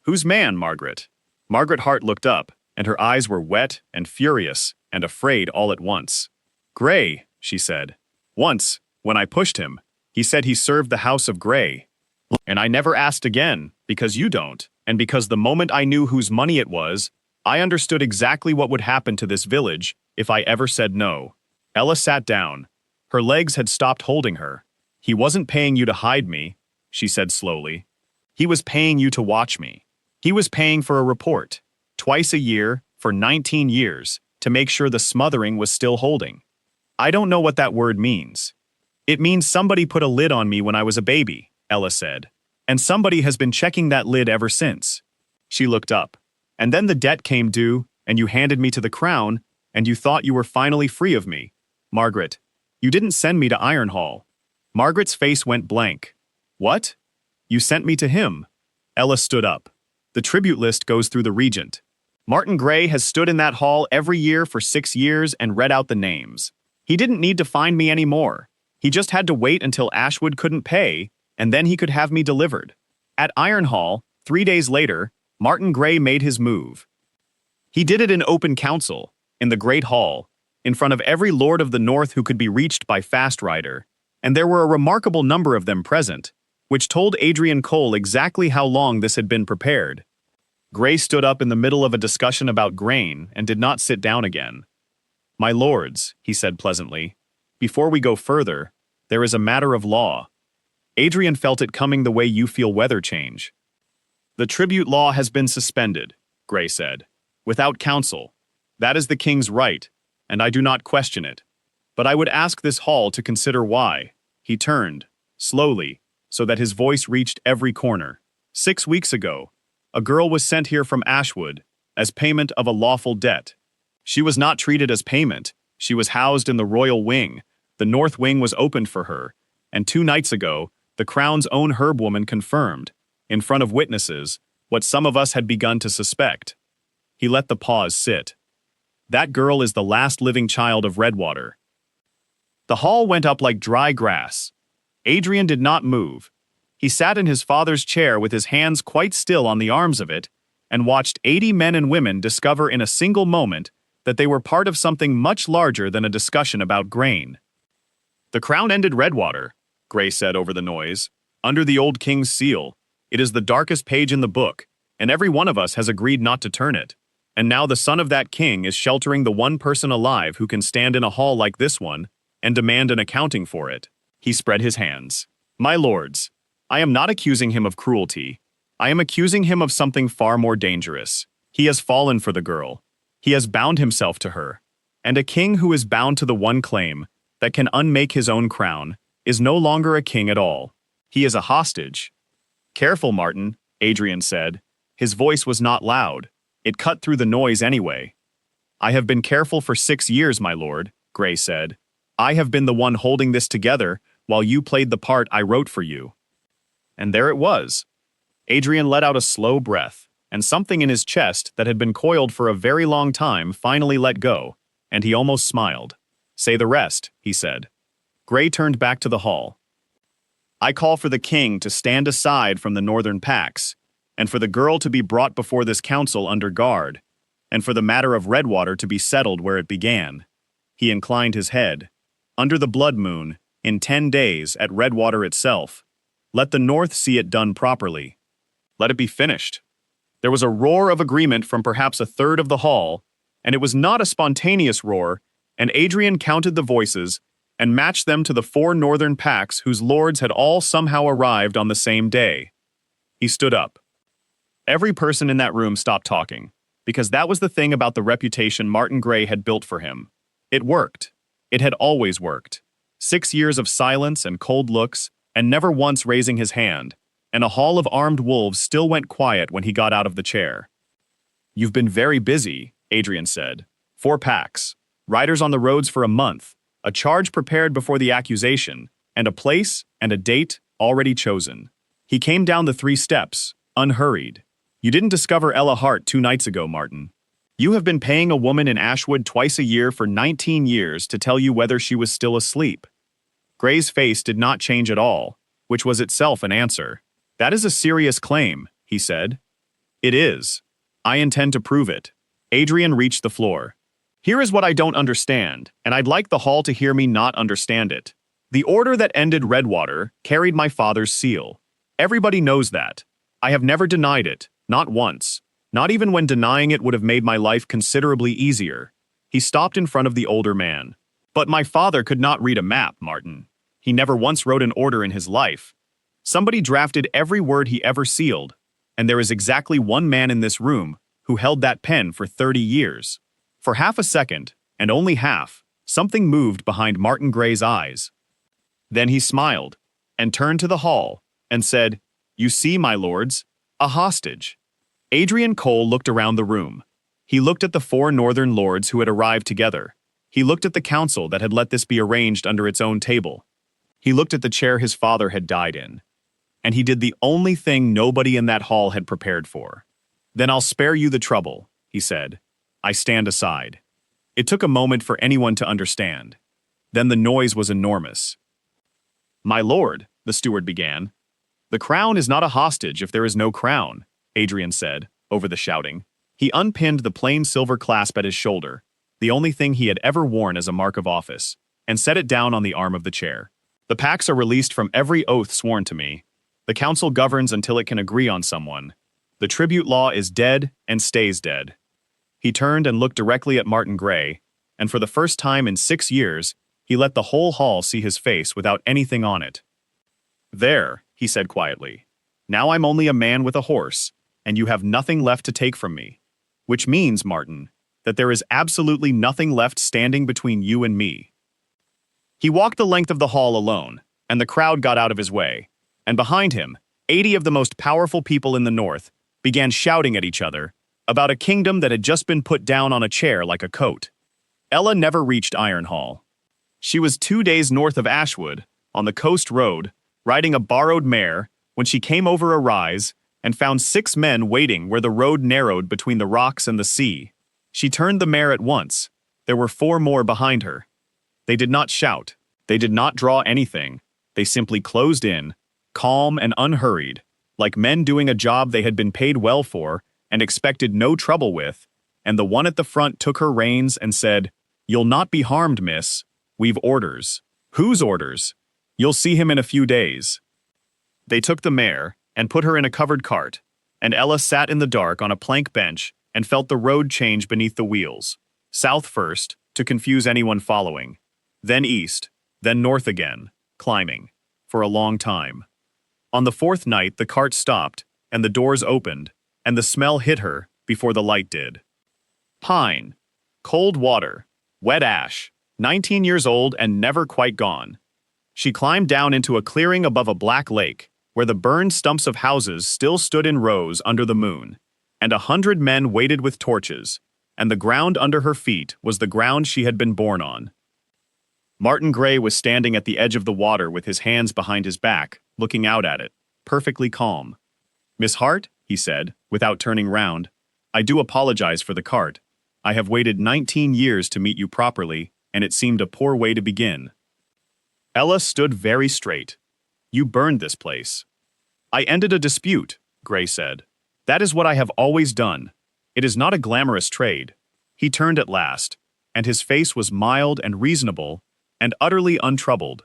"Whose man, Margaret?" Margaret Hart looked up, and her eyes were wet and furious and afraid all at once. "Gray," she said. "Once, when I pushed him, he said he served the house of Gray. And I never asked again, because you don't, and because the moment I knew whose money it was, I understood exactly what would happen to this village if I ever said no." Ella sat down. Her legs had stopped holding her. "He wasn't paying you to hide me," she said slowly. "He was paying you to watch me. He was paying for a report, twice a year, for 19 years, to make sure the smothering was still holding. I don't know what that word means." "It means somebody put a lid on me when I was a baby," Ella said. "And somebody has been checking that lid ever since." She looked up. "And then the debt came due, and you handed me to the crown, and you thought you were finally free of me. Margaret, you didn't send me to Ironhall." Margaret's face went blank. "What? You sent me to him." Ella stood up. "The tribute list goes through the regent. Martin Gray has stood in that hall every year for 6 years and read out the names. He didn't need to find me anymore. He just had to wait until Ashwood couldn't pay, and then he could have me delivered. At Ironhall, 3 days later, Martin Gray made his move. He did it in open council, in the Great Hall, in front of every lord of the North who could be reached by fast rider, and there were a remarkable number of them present, which told Adrian Cole exactly how long this had been prepared. Gray stood up in the middle of a discussion about grain and did not sit down again. "My lords," he said pleasantly, "before we go further, there is a matter of law. Adrian felt it coming the way you feel weather change. The tribute law has been suspended," Gray said, "without counsel. That is the king's right, and I do not question it. But I would ask this hall to consider why." He turned, slowly, so that his voice reached every corner. 6 weeks ago, a girl was sent here from Ashwood as payment of a lawful debt. She was not treated as payment. She was housed in the royal wing. The north wing was opened for her, and 2 nights ago, the crown's own herbwoman confirmed, in front of witnesses, what some of us had begun to suspect. He let the pause sit. "That girl is the last living child of Redwater." The hall went up like dry grass. Adrian did not move. He sat in his father's chair with his hands quite still on the arms of it, and watched 80 men and women discover in a single moment that they were part of something much larger than a discussion about grain. "The crown ended Redwater," Gray said over the noise. "Under the old king's seal. It is the darkest page in the book, and every one of us has agreed not to turn it. And now the son of that king is sheltering the one person alive who can stand in a hall like this one and demand an accounting for it." He spread his hands. "My lords, I am not accusing him of cruelty. I am accusing him of something far more dangerous. He has fallen for the girl. He has bound himself to her. And a king who is bound to the one claim that can unmake his own crown is no longer a king at all. He is a hostage." "Careful, Martin," Adrian said. His voice was not loud. It cut through the noise anyway. "I have been careful for 6 years, my lord," Gray said. "I have been the one holding this together while you played the part I wrote for you." And there it was. Adrian let out a slow breath, and something in his chest that had been coiled for a very long time finally let go, and he almost smiled. "Say the rest," he said. Gray turned back to the hall. "I call for the king to stand aside from the northern pacts, and for the girl to be brought before this council under guard, and for the matter of Redwater to be settled where it began." He inclined his head. "Under the blood moon, in 10 days, at Redwater itself. Let the North see it done properly. Let it be finished." There was a roar of agreement from perhaps a third of the hall, and it was not a spontaneous roar, and Adrian counted the voices and matched them to the 4 northern pacts whose lords had all somehow arrived on the same day. He stood up. Every person in that room stopped talking, because that was the thing about the reputation Martin Gray had built for him. It worked. It had always worked. 6 years of silence and cold looks, and never once raising his hand, and a hall of armed wolves still went quiet when he got out of the chair. "You've been very busy," Adrian said. 4 packs, riders on the roads for a month, a charge prepared before the accusation, and a place and a date already chosen." He came down the 3 steps, unhurried. "You didn't discover Ella Hart 2 nights ago, Martin. You have been paying a woman in Ashwood twice a year for 19 years to tell you whether she was still asleep." Gray's face did not change at all, which was itself an answer. "That is a serious claim," he said. "It is. I intend to prove it." Adrian reached the floor. "Here is what I don't understand, and I'd like the hall to hear me not understand it. The order that ended Redwater carried my father's seal. Everybody knows that. I have never denied it, not once. Not even when denying it would have made my life considerably easier." He stopped in front of the older man. "But my father could not read a map, Martin. He never once wrote an order in his life. Somebody drafted every word he ever sealed, and there is exactly one man in this room who held that pen for 30 years. For half a second, and only half, something moved behind Martin Gray's eyes. Then he smiled, and turned to the hall, and said, "You see, my lords, a hostage." Adrian Cole looked around the room. He looked at the 4 northern lords who had arrived together. He looked at the council that had let this be arranged under its own table. He looked at the chair his father had died in. And he did the only thing nobody in that hall had prepared for. "Then I'll spare you the trouble," he said. "I stand aside." It took a moment for anyone to understand. Then the noise was enormous. "My lord," the steward began. "The crown is not a hostage if there is no crown," Adrian said, over the shouting. He unpinned the plain silver clasp at his shoulder, the only thing he had ever worn as a mark of office, and set it down on the arm of the chair. "The pacts are released from every oath sworn to me. The council governs until it can agree on someone. The tribute law is dead and stays dead." He turned and looked directly at Martin Gray, and for the first time in 6 years, he let the whole hall see his face without anything on it. "There," he said quietly. "Now I'm only a man with a horse, and you have nothing left to take from me. Which means, Martin, that there is absolutely nothing left standing between you and me." He walked the length of the hall alone, and the crowd got out of his way. And behind him, 80 of the most powerful people in the North began shouting at each other about a kingdom that had just been put down on a chair like a coat. Ella never reached Ironhall. She was 2 days north of Ashwood, on the coast road, riding a borrowed mare, when she came over a rise and found 6 men waiting where the road narrowed between the rocks and the sea. She turned the mare at once. There were 4 more behind her. They did not shout. They did not draw anything. They simply closed in, calm and unhurried, like men doing a job they had been paid well for and expected no trouble with, and the one at the front took her reins and said, "You'll not be harmed, miss. We've orders." "Whose orders?" "You'll see him in a few days." They took the mare and put her in a covered cart, and Ella sat in the dark on a plank bench and felt the road change beneath the wheels. South first, to confuse anyone following, then east, then north again, climbing, for a long time. On the fourth night the cart stopped, and the doors opened, and the smell hit her before the light did. Pine, cold water, wet ash, 19 years old and never quite gone. She climbed down into a clearing above a black lake, where the burned stumps of houses still stood in rows under the moon, and 100 men waited with torches, and the ground under her feet was the ground she had been born on. Martin Gray was standing at the edge of the water with his hands behind his back, looking out at it, perfectly calm. "Miss Hart," he said, without turning round, "I do apologize for the cart. I have waited 19 years to meet you properly, and it seemed a poor way to begin." Ella stood very straight. "You burned this place." "I ended a dispute," Gray said. "That is what I have always done. It is not a glamorous trade." He turned at last, and his face was mild and reasonable, and utterly untroubled.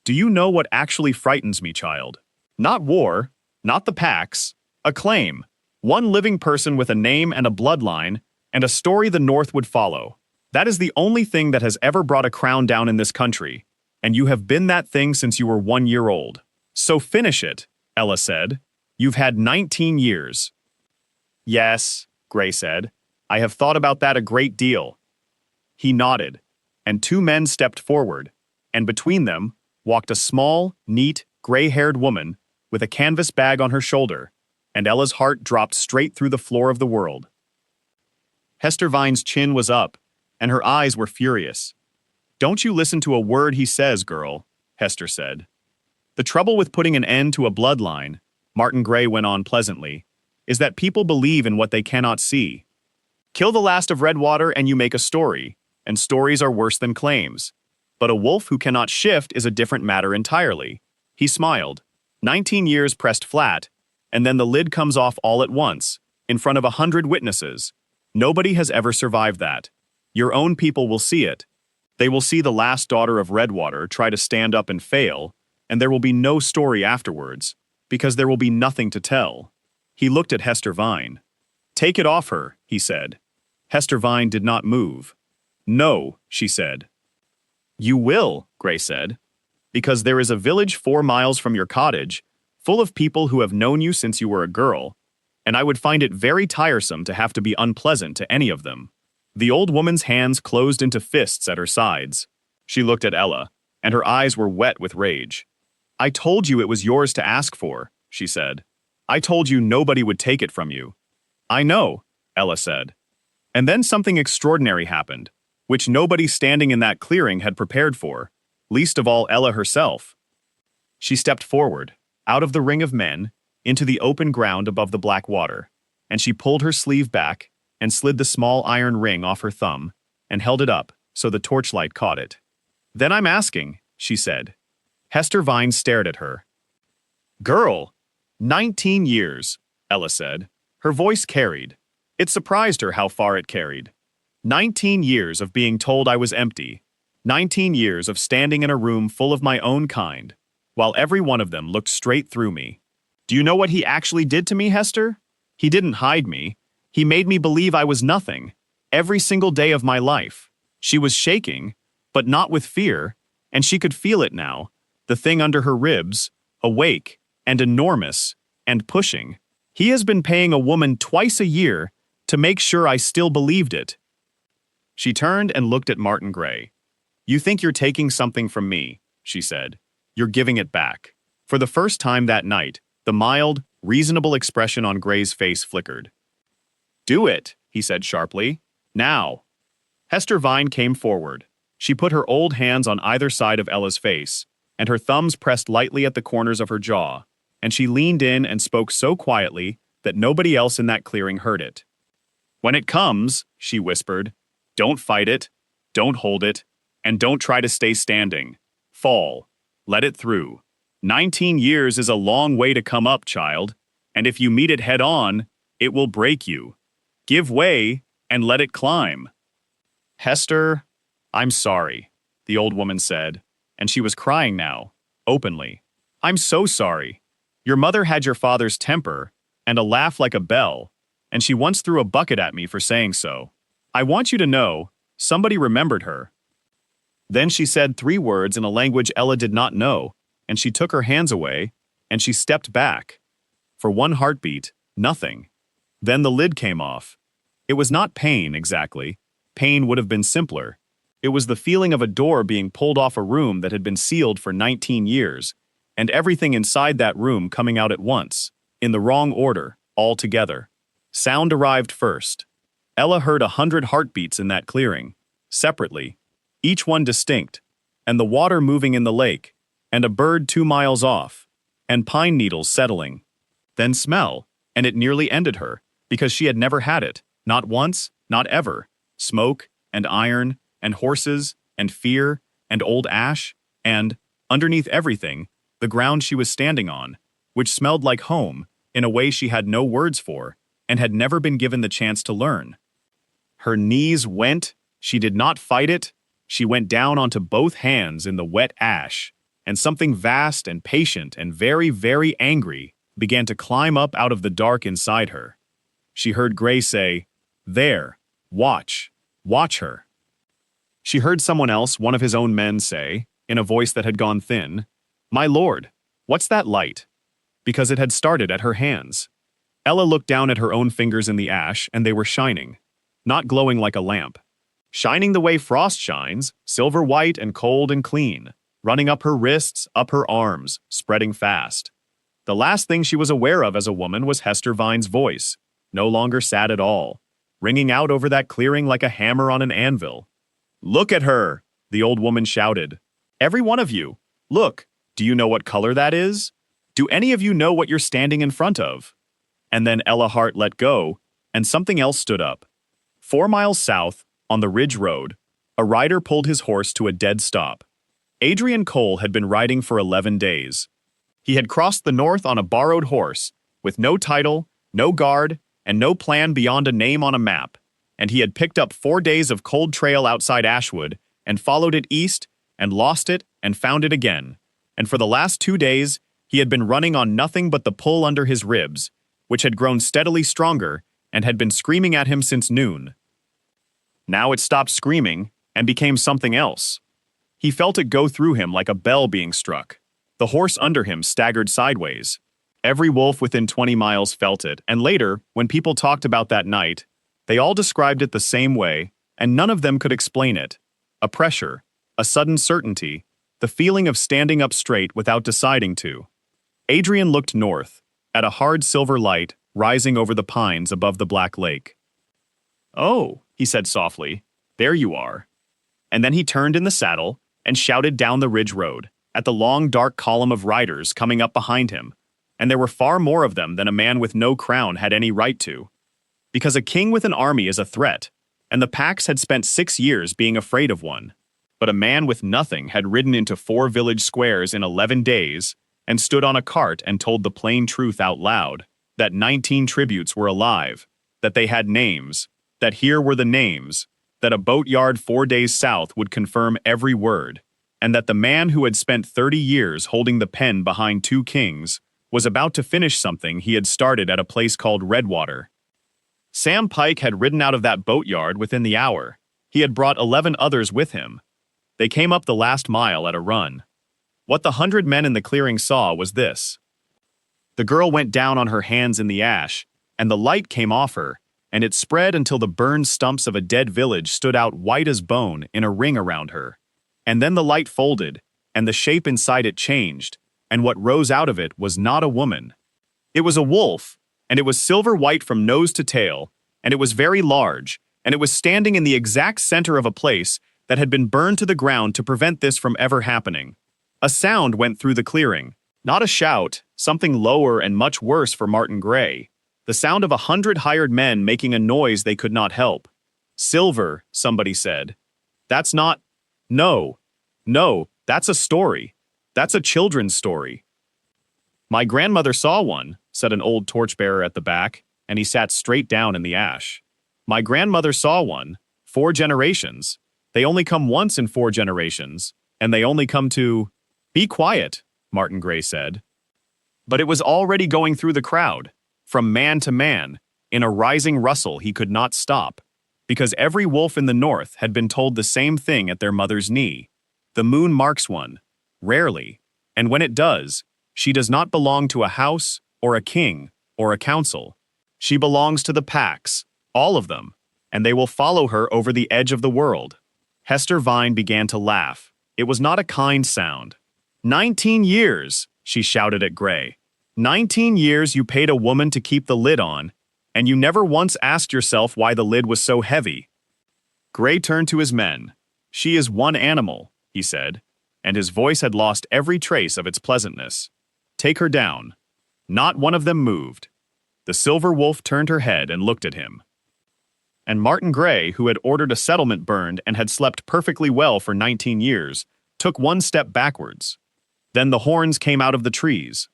"Do you know what actually frightens me, child? Not war, not the packs, a claim, one living person with a name and a bloodline, and a story the North would follow. That is the only thing that has ever brought a crown down in this country, and you have been that thing since you were 1 year old. So finish it," Ella said. "You've had 19 years. "Yes," Gray said. "I have thought about that a great deal." He nodded, and 2 men stepped forward, and between them walked a small, neat, gray-haired woman with a canvas bag on her shoulder, and Ella's heart dropped straight through the floor of the world. Hester Vine's chin was up, and her eyes were furious. "Don't you listen to a word he says, girl," Hester said. "The trouble with putting an end to a bloodline," Martin Gray went on pleasantly, "is that people believe in what they cannot see. Kill the last of Redwater and you make a story, and stories are worse than claims. But a wolf who cannot shift is a different matter entirely." He smiled. 19 years pressed flat, and then the lid comes off all at once, in front of 100 witnesses. Nobody has ever survived that. Your own people will see it. They will see the last daughter of Redwater try to stand up and fail, and there will be no story afterwards, because there will be nothing to tell. He looked at Hester Vine. "Take it off her," he said. Hester Vine did not move. "No," she said. "You will," Gray said, "because there is a village 4 miles from your cottage, full of people who have known you since you were a girl, and I would find it very tiresome to have to be unpleasant to any of them." The old woman's hands closed into fists at her sides. She looked at Ella, and her eyes were wet with rage. "I told you it was yours to ask for," she said. "I told you nobody would take it from you." "I know," Ella said. And then something extraordinary happened, which nobody standing in that clearing had prepared for, least of all Ella herself. She stepped forward, out of the ring of men, into the open ground above the black water, and she pulled her sleeve back and slid the small iron ring off her thumb and held it up so the torchlight caught it. "Then I'm asking," she said. Hester Vine stared at her. "Girl, 19 years," Ella said. Her voice carried. It surprised her how far it carried. 19 years of being told I was empty. 19 years of standing in a room full of my own kind, while every one of them looked straight through me. Do you know what he actually did to me, Hester? He didn't hide me. He made me believe I was nothing, every single day of my life. She was shaking, but not with fear, and she could feel it now, the thing under her ribs, awake, and enormous, and pushing. He has been paying a woman twice a year to make sure I still believed it. She turned and looked at Martin Gray. "You think you're taking something from me," she said. "You're giving it back." For the first time that night, the mild, reasonable expression on Gray's face flickered. "Do it," he said sharply. "Now." Hester Vine came forward. She put her old hands on either side of Ella's face, and her thumbs pressed lightly at the corners of her jaw, and she leaned in and spoke so quietly that nobody else in that clearing heard it. "When it comes," she whispered, "don't fight it, don't hold it, and don't try to stay standing. Fall. Let it through. 19 years is a long way to come up, child, and if you meet it head on, It will break you. Give way and let it climb. Hester, I'm sorry, the old woman said, and she was crying now, openly. I'm so sorry. Your mother had your father's temper, and a laugh like a bell, and she once threw a bucket at me for saying so. I want you to know, somebody remembered her. Then she said 3 words in a language Ella did not know, and she took her hands away, and she stepped back. For 1 heartbeat, nothing. Then the lid came off. It was not pain, exactly. Pain would have been simpler. It was the feeling of a door being pulled off a room that had been sealed for 19 years, and everything inside that room coming out at once, in the wrong order, all together. Sound arrived first. Ella heard 100 heartbeats in that clearing, separately, each one distinct, and the water moving in the lake, and a bird 2 miles off, and pine needles settling. Then smell, and it nearly ended her, because she had never had it, not once, not ever. Smoke, and iron, and horses, and fear, and old ash, and, underneath everything, the ground she was standing on, which smelled like home, in a way she had no words for, and had never been given the chance to learn. Her knees went, she did not fight it, she went down onto both hands in the wet ash, and something vast and patient and very, very angry began to climb up out of the dark inside her. She heard Gray say, "There, watch, watch her." She heard someone else, one of his own men, say, in a voice that had gone thin, "My lord, what's that light?" Because it had started at her hands. Ella looked down at her own fingers in the ash, and they were shining, not glowing like a lamp. Shining the way frost shines, silver white and cold and clean, running up her wrists, up her arms, spreading fast. The last thing she was aware of as a woman was Hester Vine's voice, no longer sad at all, ringing out over that clearing like a hammer on an anvil. "Look at her!" the old woman shouted. "Every one of you! Look! Do you know what color that is? Do any of you know what you're standing in front of?" And then Ella Hart let go, and something else stood up. 4 miles south, on the Ridge Road, a rider pulled his horse to a dead stop. Adrian Cole had been riding for 11 days. He had crossed the north on a borrowed horse, with no title, no guard, and no plan beyond a name on a map, and he had picked up 4 days of cold trail outside Ashwood, and followed it east, and lost it, and found it again, and for the last 2 days, he had been running on nothing but the pull under his ribs, which had grown steadily stronger, and had been screaming at him since noon. Now it stopped screaming, and became something else. He felt it go through him like a bell being struck. The horse under him staggered sideways. Every wolf within 20 miles felt it, and later, when people talked about that night, they all described it the same way, and none of them could explain it. A pressure, a sudden certainty, the feeling of standing up straight without deciding to. Adrian looked north, at a hard silver light rising over the pines above the Black Lake. "Oh," he said softly, "there you are." And then he turned in the saddle and shouted down the Ridge Road, at the long dark column of riders coming up behind him, and there were far more of them than a man with no crown had any right to. Because a king with an army is a threat, and the Pax had spent 6 years being afraid of one. But a man with nothing had ridden into 4 village squares in 11 days, and stood on a cart and told the plain truth out loud, that 19 tributes were alive, that they had names, that here were the names, that a boatyard 4 days south would confirm every word, and that the man who had spent 30 years holding the pen behind 2 kings was about to finish something he had started at a place called Redwater. Sam Pike had ridden out of that boatyard within the hour. He had brought 11 others with him. They came up the last mile at a run. What the 100 men in the clearing saw was this. The girl went down on her hands in the ash, and the light came off her, and it spread until the burned stumps of a dead village stood out white as bone in a ring around her. And then the light folded, and the shape inside it changed, and what rose out of it was not a woman. It was a wolf, and it was silver white from nose to tail, and it was very large, and it was standing in the exact center of a place that had been burned to the ground to prevent this from ever happening. A sound went through the clearing, not a shout, something lower and much worse for Martin Gray. The sound of 100 hired men making a noise they could not help. "Silver," somebody said. "That's not... No, that's a story. That's a children's story." "My grandmother saw one," said an old torchbearer at the back, and he sat straight down in the ash. My grandmother saw one. 4 generations. They only come once in 4 generations, and they only come to— Be quiet, Martin Gray said. But it was already going through the crowd, from man to man, in a rising rustle he could not stop, because every wolf in the north had been told the same thing at their mother's knee. The moon marks one, rarely, and when it does, she does not belong to a house, or a king, or a council. She belongs to the packs, all of them, and they will follow her over the edge of the world. Hester Vine began to laugh. It was not a kind sound. 19 years, she shouted at Gray. 19 years you paid a woman to keep the lid on, and you never once asked yourself why the lid was so heavy. Gray turned to his men. She is one animal, he said, and his voice had lost every trace of its pleasantness. Take her down. Not one of them moved. The silver wolf turned her head and looked at him. And Martin Gray, who had ordered a settlement burned and had slept perfectly well for 19 years, took one step backwards. Then the horns came out of the trees.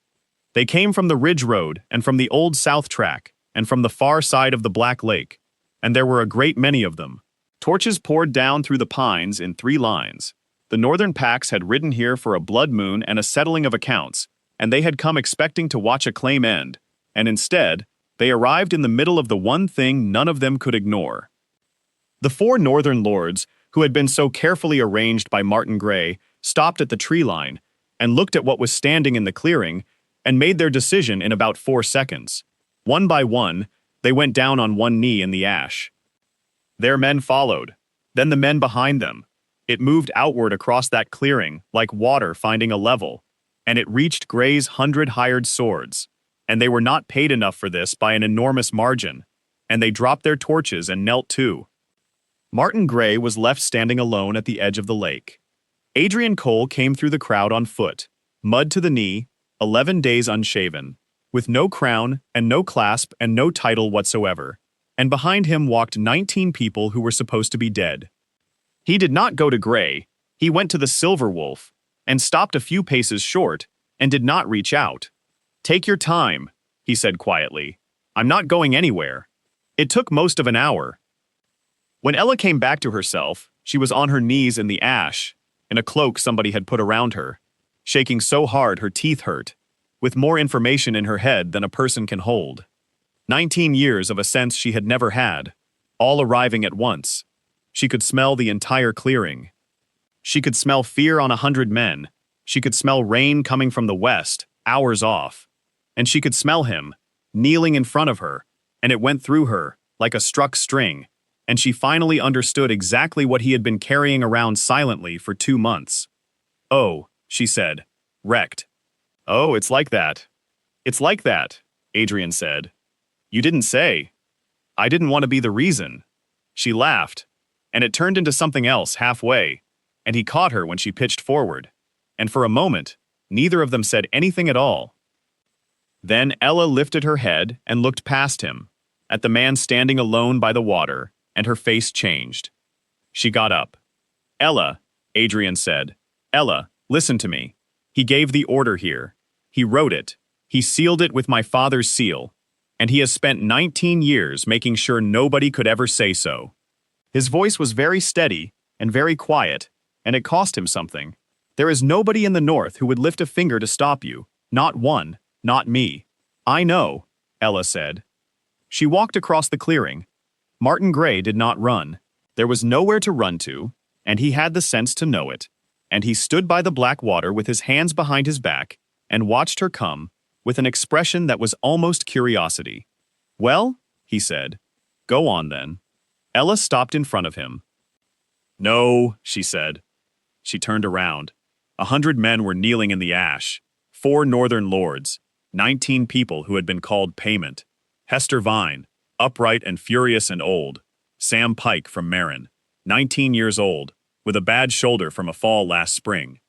They came from the Ridge Road and from the Old South Track and from the far side of the Black Lake, and there were a great many of them. Torches poured down through the pines in 3 lines. The northern packs had ridden here for a blood moon and a settling of accounts, and they had come expecting to watch a claim end, and instead, they arrived in the middle of the one thing none of them could ignore. The 4 northern lords, who had been so carefully arranged by Martin Gray, stopped at the tree line and looked at what was standing in the clearing and made their decision in about 4 seconds. One by one, they went down on one knee in the ash. Their men followed, then the men behind them. It moved outward across that clearing like water finding a level, and it reached Gray's 100 hired swords. And they were not paid enough for this by an enormous margin, and they dropped their torches and knelt too. Martin Gray was left standing alone at the edge of the lake. Adrian Cole came through the crowd on foot, mud to the knee, 11 days unshaven, with no crown and no clasp and no title whatsoever, and behind him walked 19 people who were supposed to be dead. He did not go to Gray, he went to the Silver Wolf, and stopped a few paces short, and did not reach out. Take your time, he said quietly. I'm not going anywhere. It took most of an hour. When Ella came back to herself, she was on her knees in the ash, in a cloak somebody had put around her, shaking so hard her teeth hurt, with more information in her head than a person can hold. 19 years of a sense she had never had, all arriving at once. She could smell the entire clearing. She could smell fear on 100 men. She could smell rain coming from the west, hours off. And she could smell him, kneeling in front of her, and it went through her, like a struck string, and she finally understood exactly what he had been carrying around silently for 2 months. Oh, she said, wrecked. Oh, it's like that. It's like that, Adrian said. You didn't say. I didn't want to be the reason. She laughed, and it turned into something else halfway, and he caught her when she pitched forward, and for a moment, neither of them said anything at all. Then Ella lifted her head and looked past him, at the man standing alone by the water, and her face changed. She got up. Ella, Adrian said. Ella, listen to me. He gave the order here. He wrote it. He sealed it with my father's seal. And he has spent 19 years making sure nobody could ever say so. His voice was very steady and very quiet, and it cost him something. There is nobody in the north who would lift a finger to stop you. Not one. Not me. I know, Ella said. She walked across the clearing. Martin Gray did not run. There was nowhere to run to, and he had the sense to know it. And he stood by the black water with his hands behind his back and watched her come, with an expression that was almost curiosity. Well, he said, go on then. Ella stopped in front of him. No, she said. She turned around. 100 men were kneeling in the ash. 4 northern lords. 19 people who had been called payment. Hester Vine, upright and furious and old. Sam Pike from Marin, 19 years old, with a bad shoulder from a fall last spring.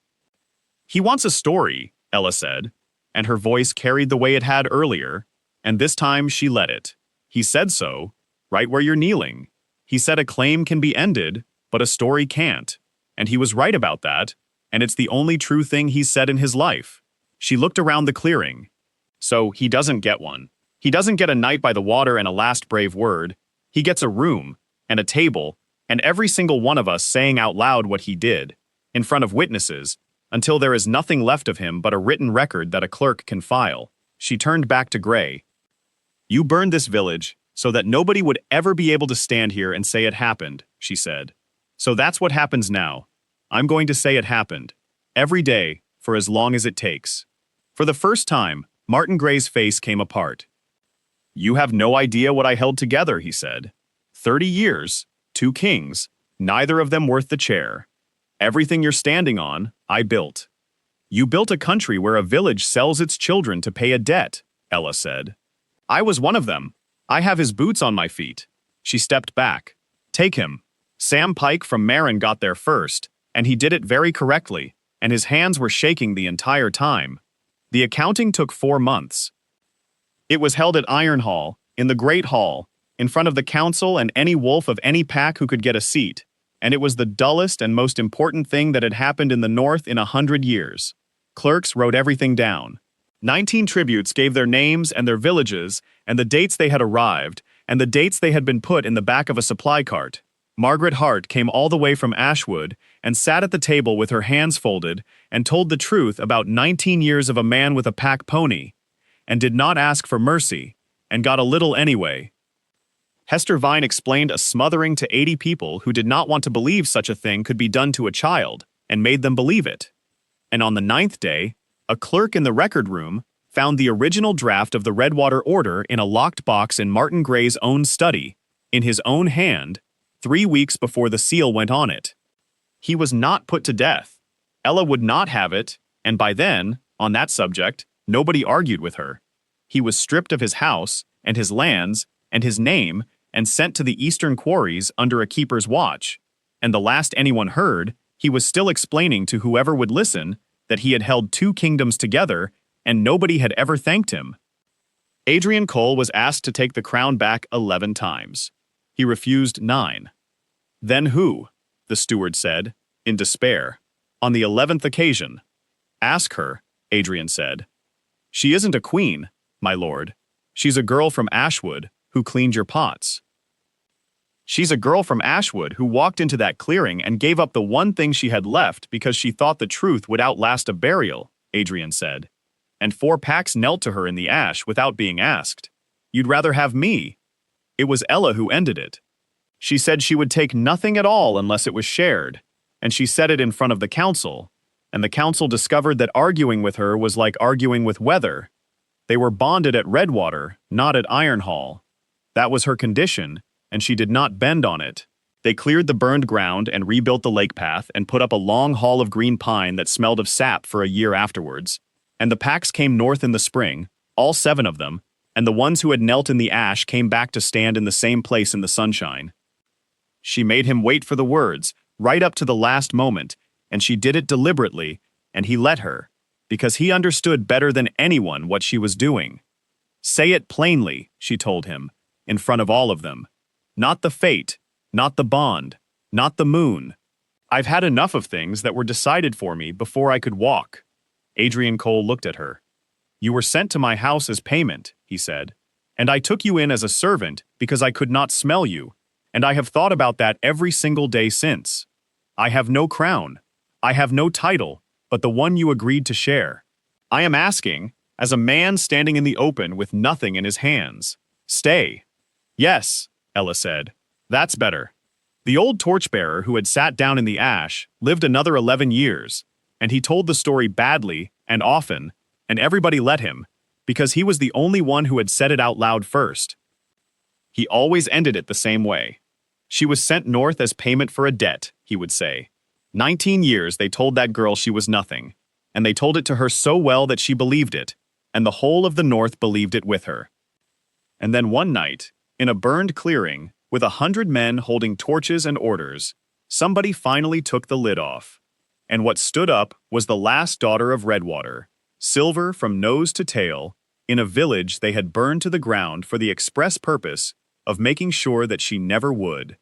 He wants a story, Ella said, and her voice carried the way it had earlier, and this time she let it. He said so, right where you're kneeling. He said a claim can be ended, but a story can't. And he was right about that, and it's the only true thing he's said in his life. She looked around the clearing. So he doesn't get one. He doesn't get a night by the water and a last brave word. He gets a room, and a table, and every single one of us saying out loud what he did, in front of witnesses, until there is nothing left of him but a written record that a clerk can file. She turned back to Gray. You burned this village so that nobody would ever be able to stand here and say it happened, she said. So that's what happens now. I'm going to say it happened. Every day, for as long as it takes. For the first time, Martin Gray's face came apart. You have no idea what I held together, he said. 30 years, 2 kings, neither of them worth the chair. Everything you're standing on, I built. You built a country where a village sells its children to pay a debt, Ella said. I was one of them. I have his boots on my feet. She stepped back. Take him. Sam Pike from Marin got there first, and he did it very correctly, and his hands were shaking the entire time. The accounting took 4 months. It was held at Iron Hall, in the Great Hall, in front of the council and any wolf of any pack who could get a seat, and it was the dullest and most important thing that had happened in the North in 100 years. Clerks wrote everything down. 19 tributes gave their names and their villages, and the dates they had arrived, and the dates they had been put in the back of a supply cart. Margaret Hart came all the way from Ashwood and sat at the table with her hands folded and told the truth about 19 years of a man with a pack pony, and did not ask for mercy, and got a little anyway. Hester Vine explained a smothering to 80 people who did not want to believe such a thing could be done to a child, and made them believe it. And on the 9th day, a clerk in the record room found the original draft of the Redwater Order in a locked box in Martin Gray's own study, in his own hand, 3 weeks before the seal went on it. He was not put to death. Ella would not have it, and by then, on that subject, nobody argued with her. He was stripped of his house, and his lands, and his name, and sent to the eastern quarries under a keeper's watch, and the last anyone heard, he was still explaining to whoever would listen that he had held 2 kingdoms together, and nobody had ever thanked him. Adrian Cole was asked to take the crown back 11 times. He refused 9. Then who? The steward said, in despair. On the 11th occasion. Ask her, Adrian said. She isn't a queen, my lord. She's a girl from Ashwood who cleaned your pots. She's a girl from Ashwood who walked into that clearing and gave up the one thing she had left because she thought the truth would outlast a burial, Adrian said. And 4 packs knelt to her in the ash without being asked. You'd rather have me. It was Ella who ended it. She said she would take nothing at all unless it was shared, and she said it in front of the council, and the council discovered that arguing with her was like arguing with weather. They were bonded at Redwater, not at Iron Hall. That was her condition, and she did not bend on it. They cleared the burned ground and rebuilt the lake path and put up a long hall of green pine that smelled of sap for a year afterwards. And the packs came north in the spring, all 7 of them, and the ones who had knelt in the ash came back to stand in the same place in the sunshine. She made him wait for the words, right up to the last moment, and she did it deliberately, and he let her, because he understood better than anyone what she was doing. Say it plainly, she told him, in front of all of them. Not the fate, not the bond, not the moon. I've had enough of things that were decided for me before I could walk. Adrian Cole looked at her. You were sent to my house as payment, he said, and I took you in as a servant because I could not smell you, and I have thought about that every single day since. I have no crown. I have no title, but the one you agreed to share. I am asking, as a man standing in the open with nothing in his hands. Stay. Yes, Ella said. That's better. The old torchbearer who had sat down in the ash lived another 11 years, and he told the story badly and often, and everybody let him, because he was the only one who had said it out loud first. He always ended it the same way. She was sent north as payment for a debt, he would say. 19 years they told that girl she was nothing, and they told it to her so well that she believed it, and the whole of the North believed it with her. And then one night, in a burned clearing, with 100 men holding torches and orders, somebody finally took the lid off. And what stood up was the last daughter of Redwater, silver from nose to tail, in a village they had burned to the ground for the express purpose of making sure that she never would.